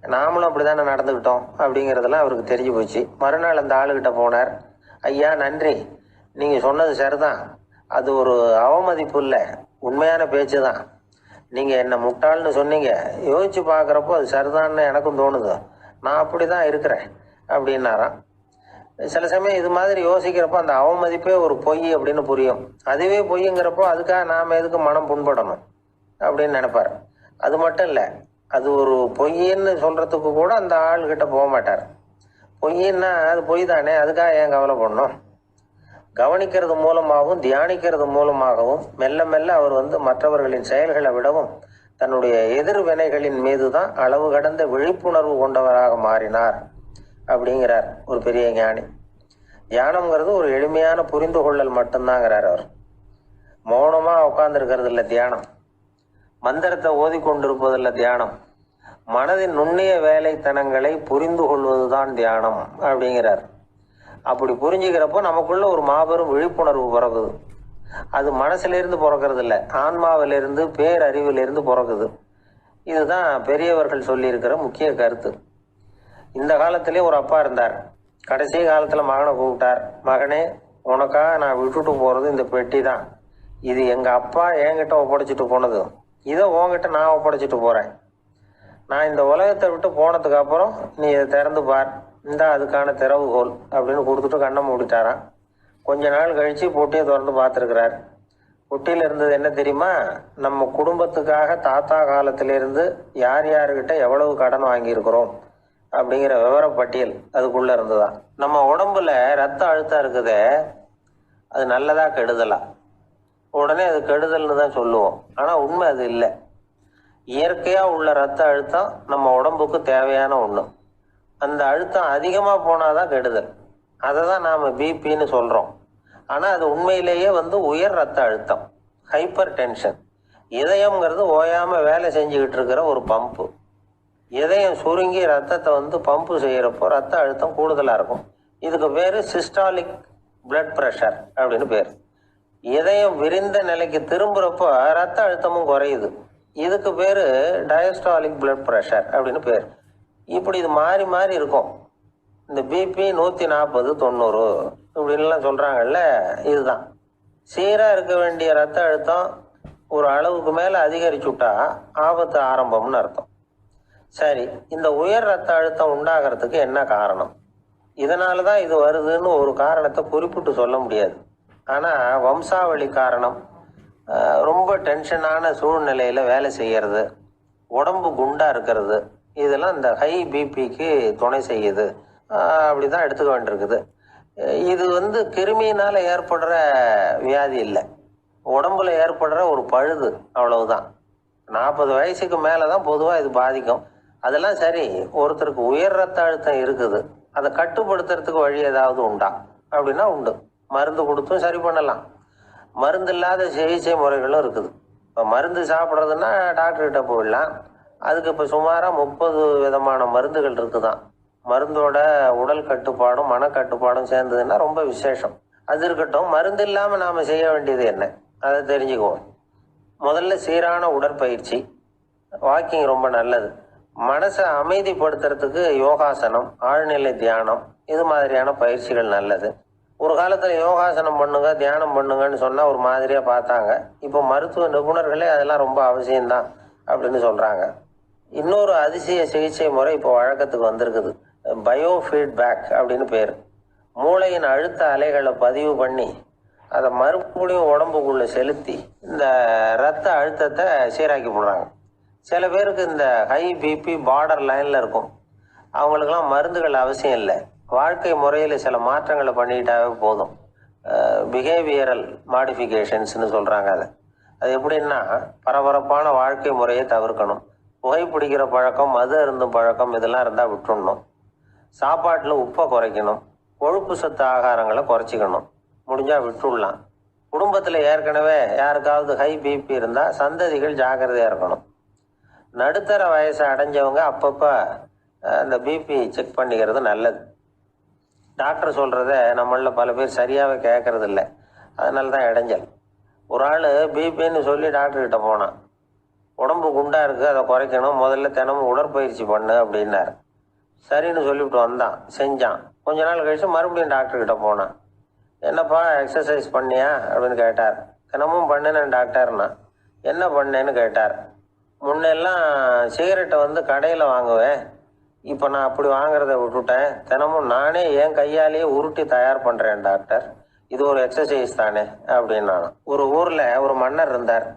நாமளும் அப்படிதானே நடந்துக்கிட்டோம் அப்படிங்கிறதெல்லாம் அவருக்கு தெரிஞ்சு போச்சு. மறுநாள் அந்த ஆளுகிட்ட போனார். ஐயா நன்றி, நீங்கள் சொன்னது சரிதான், அது ஒரு அவமதிப்பு இல்லை, உண்மையான பேச்சு தான். நீங்கள் என்ன முட்டாள்னு சொன்னீங்க, யோசிச்சு பார்க்குறப்போ அது சரிதான்னு எனக்கும் தோணுது, நான் அப்படி தான் இருக்கிறேன் அப்படின்னாராம். சில சமயம் இது மாதிரி யோசிக்கிறப்போ அந்த அவமதிப்பே ஒரு பொய் அப்படின்னு புரியும். அதுவே பொய்ங்கிறப்போ அதுக்காக நாம் எதுக்கு மனம் புண்படணும் அப்படின்னு நினைப்பார். அது மட்டும் இல்லை, அது ஒரு பொய்ன்னு சொல்கிறதுக்கு கூட அந்த ஆள்கிட்ட போக மாட்டார். பொய்ன்னா அது பொய் தானே, அதுக்காக ஏன் கவலைப்படணும். கவனிக்கிறது மூலமாகவும் தியானிக்கிறது மூலமாகவும் மெல்ல மெல்ல அவர் மற்றவர்களின் செயல்களை விடவும் தன்னுடைய எதிர்வினைகளின் மீது தான் அளவு கடந்த விழிப்புணர்வு கொண்டவராக மாறினார் அப்படிங்கிறார் ஒரு பெரிய ஞானி. தியானம்ங்கிறது ஒரு எளிமையான புரிந்து கொள்ளல் மட்டும்தாங்கிறார் அவர். மௌனமா உட்கார்ந்துருக்கிறது இல்லை தியானம், மந்திரத்தை ஓதிக்கொண்டிருப்பதில்லை தியானம், மனதின் நுண்ணிய வேலைத்தனங்களை புரிந்து கொள்வதுதான் தியானம் அப்படிங்கிறார். அப்படி புரிஞ்சுக்கிறப்போ நமக்குள்ள ஒரு மாபெரும் விழிப்புணர்வு பிறகுது. அது மனசுலேருந்து பிறக்கிறது இல்லை, ஆன்மாவிலிருந்து பேரறிவிலிருந்து பிறகுது. இதுதான் பெரியவர்கள் சொல்லியிருக்கிற முக்கிய கருத்து. இந்த காலத்திலே ஒரு அப்பா இருந்தார். கடைசி காலத்தில் மகனை கூப்பிட்டார். மகனே, உனக்காக நான் விட்டுட்டு போகிறது இந்த பெட்டி தான், இது எங்கள் அப்பா என்கிட்ட ஒப்படைச்சிட்டு போனது, இதை உன்கிட்ட நான் ஒப்படைச்சிட்டு போகிறேன். நான் இந்த உலகத்தை விட்டு போனதுக்கு அப்புறம் நீ இதை திறந்து பார், இந்த அதுக்கான திறவுகோல் அப்படின்னு கொடுத்துட்டு கண்ணை மூடிட்டாரான். கொஞ்ச நாள் கழித்து பொட்டியை திறந்து பார்த்துருக்கிறார். பொட்டியில் இருந்தது என்ன தெரியுமா? நம்ம குடும்பத்துக்காக தாத்தா காலத்திலிருந்து யார் யாருக்கிட்ட எவ்வளவு கடன் வாங்கியிருக்கிறோம் அப்படிங்கிற விவரப்பட்டியல் அதுக்குள்ளே இருந்துதான். நம்ம உடம்புல ரத்த அழுத்தம் இருக்குதே, அது நல்லதா கெடுதலா? உடனே அது கெடுதல்னு தான் சொல்லுவோம். ஆனால் உண்மை அது இல்லை. இயற்கையாக உள்ள ரத்த அழுத்தம் நம்ம உடம்புக்கு தேவையான ஒன்று. அந்த அழுத்தம் அதிகமாக போனால் தான் கெடுதல். அதை தான் நாம் பிபின்னு சொல்கிறோம். ஆனால் அது உண்மையிலேயே உயர் ரத்த அழுத்தம், ஹைப்பர் டென்ஷன். இதயம்ங்கிறது ஓயாமல் வேலை செஞ்சுக்கிட்டு இருக்கிற ஒரு பம்பு. இதயம் சுருங்கி ரத்தத்தை பம்பு செய்கிறப்போ ரத்த அழுத்தம் கூடுதலாக இருக்கும். இதுக்கு பேர் சிஸ்டாலிக் பிளட் ப்ரெஷர் அப்படின்னு பேர். இதயம் விரிந்த நிலைக்கு திரும்புகிறப்போ ரத்த அழுத்தமும் குறையுது. இதுக்கு பேர் டயஸ்டாலிக் பிளட் ப்ரெஷர் அப்படின்னு பேர். இப்படி இது மாறி மாறி இருக்கும். இந்த பிபி 140 90 இப்படின்லாம் சொல்கிறாங்கல்ல, இதுதான். சீராக இருக்க வேண்டிய ரத்த அழுத்தம் ஒரு அளவுக்கு மேலே அதிகரிச்சுட்டா ஆபத்து ஆரம்பம்னு அர்த்தம். சரி, இந்த உயர் ரத்த அழுத்தம் உண்டாகிறதுக்கு என்ன காரணம்? இதனால தான் இது வருதுன்னு ஒரு காரணத்தை குறிப்பிட்டு சொல்ல முடியாது. ஆனால் வம்சாவளி காரணம், ரொம்ப டென்ஷனான சூழ்நிலையில் வேலை செய்கிறது, உடம்பு குண்டாக இருக்கிறது, இதெல்லாம் இந்த ஹை பிபிக்கு துணை செய்யுது. அப்படி தான் எடுத்துக்க வேண்டியிருக்குது. இது கிருமியினால் ஏற்படுற வியாதி இல்லை, உடம்புல ஏற்படுற ஒரு பழுது, அவ்வளவுதான். 40 வயசுக்கு மேலே தான் பொதுவாக இது பாதிக்கும். அதெல்லாம் சரி, ஒருத்தருக்கு உயர் ரத்த அழுத்தம் இருக்குது, அதை கட்டுப்படுத்துறதுக்கு வழி ஏதாவது உண்டா அப்படின்னா உண்டு. மருந்து கொடுத்தும் சரி பண்ணலாம். மருந்து இல்லாத சிகிச்சை முறைகளும் இருக்குது. இப்போ மருந்து சாப்பிட்றதுன்னா டாக்டர்கிட்ட போயிடலாம். அதுக்கு இப்போ சுமாராக 30 விதமான மருந்துகள் இருக்குதான். மருந்தோட உடல் கட்டுப்பாடும் மனக்கட்டுப்பாடும் சேர்ந்ததுன்னா ரொம்ப விசேஷம். அது இருக்கட்டும், மருந்து இல்லாமல் நாம் செய்ய வேண்டியது என்ன, அதை தெரிஞ்சுக்குவோம். முதல்ல சீரான உடற்பயிற்சி, வாக்கிங் ரொம்ப நல்லது. மனசை அமைதிப்படுத்துறதுக்கு யோகாசனம், ஆழ்நிலை தியானம், இது மாதிரியான பயிற்சிகள் நல்லது. ஒரு காலத்தில் யோகாசனம் பண்ணுங்க தியானம் பண்ணுங்கன்னு சொன்னால் ஒரு மாதிரியாக பார்த்தாங்க. இப்போ மருத்துவ நிபுணர்களே அதெல்லாம் ரொம்ப அவசியம்தான் அப்படின்னு சொல்கிறாங்க. இன்னொரு அதிசய சிகிச்சை முறை இப்போ வழக்கத்துக்கு வந்திருக்குது, பயோ ஃபீட்பேக் அப்படின்னு பேர். மூளையின் அழுத்த அலைகளை பதிவு பண்ணி அதை மறுபடியும் உடம்புக்குள்ளே செலுத்தி இந்த ரத்த அழுத்தத்தை சீராக்கி போடுறாங்க. சில பேருக்கு இந்த ஹை பிபி பார்டர் லைனில் இருக்கும். அவங்களுக்கெல்லாம் மருந்துகள் அவசியம் இல்லை, வாழ்க்கை முறையில் சில மாற்றங்களை பண்ணிக்கிட்டாவே போதும். பிஹேவியரல் மாடிஃபிகேஷன்ஸ்னு சொல்கிறாங்க. அது எப்படின்னா, பரபரப்பான வாழ்க்கை முறையை தவிர்க்கணும், புகைப்பிடிக்கிற பழக்கம், மது அருந்தும் பழக்கம், இதெல்லாம் இருந்தால் விட்டுடணும். சாப்பாட்டில் உப்பை குறைக்கணும், கொழுப்பு சத்து ஆகாரங்களை குறைச்சிக்கணும், முடிஞ்சால் விட்டுடலாம். குடும்பத்தில் ஏற்கனவே யாருக்காவது ஹை பிபி இருந்தால் சந்ததிகள் ஜாக்கிரதையாக இருக்கணும். நடுத்தர வயசை அடைஞ்சவங்க அப்பப்போ அந்த பிபி செக் பண்ணிக்கிறது நல்லது. டாக்டர் சொல்கிறத நம்மளில் பல பேர் சரியாகவே கேட்கறது இல்லை, அதனால தான் இடைஞ்சல். ஒரு ஆள் பிபின்னு சொல்லி டாக்டர்கிட்ட போனான். உடம்பு குண்டா இருக்கு, அதை குறைக்கணும், முதல்ல தினமும் உடற்பயிற்சி பண்ணு அப்படின்னார். சரின்னு சொல்லிவிட்டு வந்தான், செஞ்சான். கொஞ்ச நாள் கழிச்சு மறுபடியும் டாக்டர்கிட்ட போனான். என்னப்பா எக்ஸசைஸ் பண்ணியா அப்படின்னு கேட்டார். தினமும் பண்ணினேன் டாக்டர்னா. என்ன பண்ணேன்னு கேட்டார். முன்னெல்லாம் சிகரெட்டை வந்து கடையில் வாங்குவேன், இப்போ நான் அப்படி வாங்குறத விட்டுட்டேன், தினமும் நானே என் கையாலேயே உருட்டி தயார் பண்ணுறேன் டாக்டர், இது ஒரு எக்ஸசைஸ் தானே அப்படின்னா. ஒரு ஊரில் ஒரு மன்னர் இருந்தார்.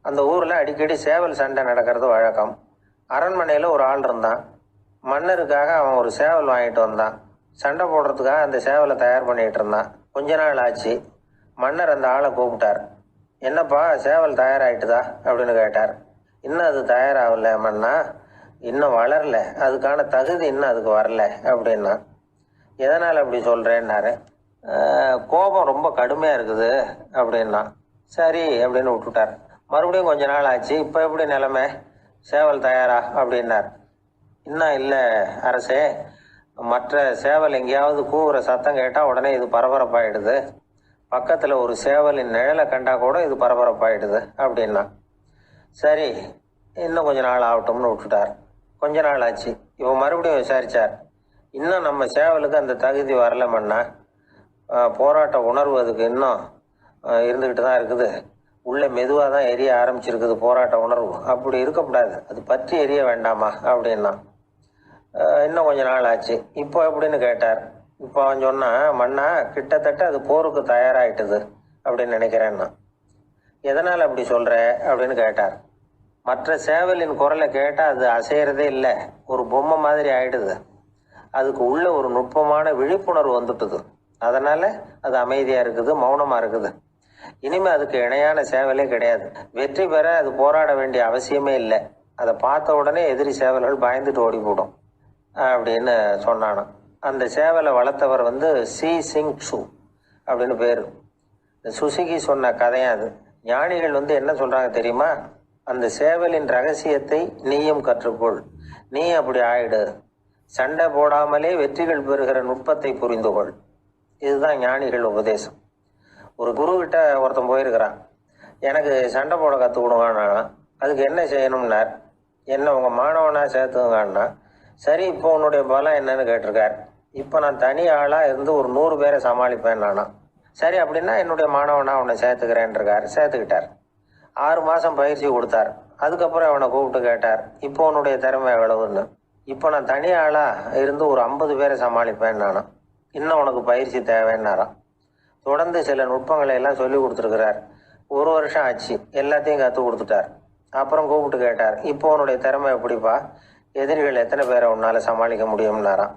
அந்த ஊரில் அடிக்கடி சேவல் சண்டை நடக்கிறது வழக்கம். அரண்மனையில் ஒரு ஆள் இருந்தான். மன்னருக்காக அவன் ஒரு சேவல் வாங்கிட்டு வந்தான். சண்டை போடுறதுக்காக அந்த சேவலை தயார் பண்ணிகிட்டு இருந்தான். கொஞ்ச நாள் ஆச்சு. மன்னர் அந்த ஆளை கூப்பிட்டார். என்னப்பா சேவல் தயாராகிட்டுதா அப்படின்னு கேட்டார். இன்னும் அது தயாராகல மன்னா, இன்னும் வளரல, அதுக்கான தகுதி இன்னும் அதுக்கு வரல அப்படின்னா. எதனால் அப்படி சொல்கிறேன்னாரு. கோபம் ரொம்ப கடுமையாக இருக்குது அப்படின்னா. சரி அப்படின்னு விட்டுட்டார். மறுபடியும் கொஞ்ச நாள் ஆச்சு. இப்போ எப்படி நிலைமை, சேவல் தயாரா அப்படின்னார். இன்னும் இல்லை அரசே, மற்ற சேவல் எங்கேயாவது கூவுற சத்தம் கேட்டால் உடனே இது பரபரப்பாயிடுது, பக்கத்தில் ஒரு சேவலின் நிழலை கண்டா கூட இது பரபரப்பாயிடுது அப்படின்னா. சரி இன்னும் கொஞ்ச நாள் ஆகட்டும்னு விட்டுட்டார். கொஞ்ச நாள் ஆச்சு. இப்போ மறுபடியும் விசாரித்தார். இன்னும் நம்ம சேவலுக்கு அந்த தகுதி வரலமன்னா, போராட்ட உணர்வு அதுக்கு இன்னும் இருந்துக்கிட்டு தான் இருக்குது, உள்ளே மெதுவாக தான் எரிய ஆரம்பிச்சிருக்குது போராட்ட உணர்வு, அப்படி இருக்கக்கூடாது, அது பற்றி எரிய வேண்டாமா அப்படின்னா. இன்னும் கொஞ்ச நாள் ஆச்சு. இப்போ எப்படின்னு கேட்டார். இப்போ அவன் சொன்னான், மன்னா கிட்டத்தட்ட அது போருக்கு தயாராகிட்டுது அப்படின்னு நினைக்கிறேன்னா. எதனால் அப்படி சொல்கிற அப்படின்னு கேட்டார். மற்ற சேவலின் குரலை கேட்டால் அது அசைகிறதே இல்லை, ஒரு பொம்மை மாதிரி ஆயிடுது, அதுக்கு உள்ள ஒரு நுட்பமான விழிப்புணர்வு வந்துட்டுது, அதனால் அது அமைதியாக இருக்குது, மௌனமாக இருக்குது. இனிமேல் அதுக்கு இணையான சேவலே கிடையாது, வெற்றி பெற அது போராட வேண்டிய அவசியமே இல்லை, அதை பார்த்த உடனே எதிரி சேவல்கள் பயந்துட்டு ஓடி போடும் அப்படின்னு சொன்னானான். அந்த சேவலை வளர்த்தவர் வந்து சி சிங் சு அப்படின்னு பேர். இந்த சுசுகி சொன்ன கதையும் அது. ஞானிகள் வந்து என்ன சொல்கிறாங்க தெரியுமா, அந்த சேவலின் ரகசியத்தை நீயும் கற்றுக்கொள், நீ அப்படி ஆயிடு, சண்டை போடாமலே வெற்றிகள் பெறுகிற நுட்பத்தை புரிந்து கொள். இதுதான் ஞானிகள் உபதேசம். ஒரு குருக்கிட்ட ஒருத்தன் போயிருக்கிறான். எனக்கு சண்டை போட கற்றுக் கொடுங்கன்னா. அதுக்கு என்ன செய்யணும்னார். என்ன உங்கள் மாணவனாக சேர்த்துங்கண்ணா. சரி இப்போ உன்னுடைய பலம் என்னன்னு கேட்டிருக்கார். இப்போ நான் தனி ஆளாக இருந்து ஒரு 100 பேரை சமாளிப்பேன் நானா. சரி அப்படின்னா என்னுடைய மாணவனாக உன்னை சேர்த்துக்கிறேன்ருக்கார். சேர்த்துக்கிட்டார். 6 மாதம் பயிற்சி கொடுத்தார். அதுக்கப்புறம் அவனை கூப்பிட்டு கேட்டார், இப்போ உன்னுடைய திறமை எவ்வளவுன்னு. இப்போ நான் தனி ஆளாக இருந்து ஒரு 50 பேரை சமாளிப்பேன் நானா. இன்னும் உனக்கு பயிற்சி தேவைன்னாராம். தொடர்ந்து சில நுட்பங்களை எல்லாம் சொல்லி கொடுத்துருக்கிறார். 1 வருஷம் ஆச்சு. எல்லாத்தையும் கற்றுக் கொடுத்துட்டார். அப்புறம் கூப்பிட்டு கேட்டார், இப்போ உன்னுடைய திறமை எப்படிப்பா, எதிரிகள் எத்தனை பேரை உன்னால் சமாளிக்க முடியும்னாராம்.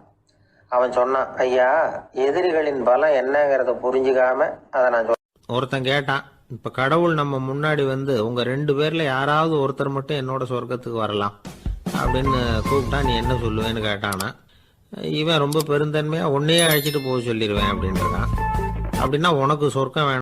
அவன் சொன்னான், ஐயா எதிரிகளின் பலம் என்னங்கிறத புரிஞ்சுக்காம அதை நான் ஒருத்தன் கேட்டான், இப்ப கடவுள் நம்ம முன்னாடி வந்து உங்க 2 பேர்ல யாராவது ஒருத்தர் மட்டும் என்னோட சொர்க்கத்துக்கு வரலாம் அப்படின்னு கூப்பிட்டா நீ என்ன சொல்லுவேன்னு கேட்டானா. இவன் ரொம்ப பெருந்தன்மையா உன்னையே அழைச்சிட்டு போக சொல்லிடுவேன் அப்படின்றான். அப்படின்னா உனக்கு சொர்க்கம் வேணும்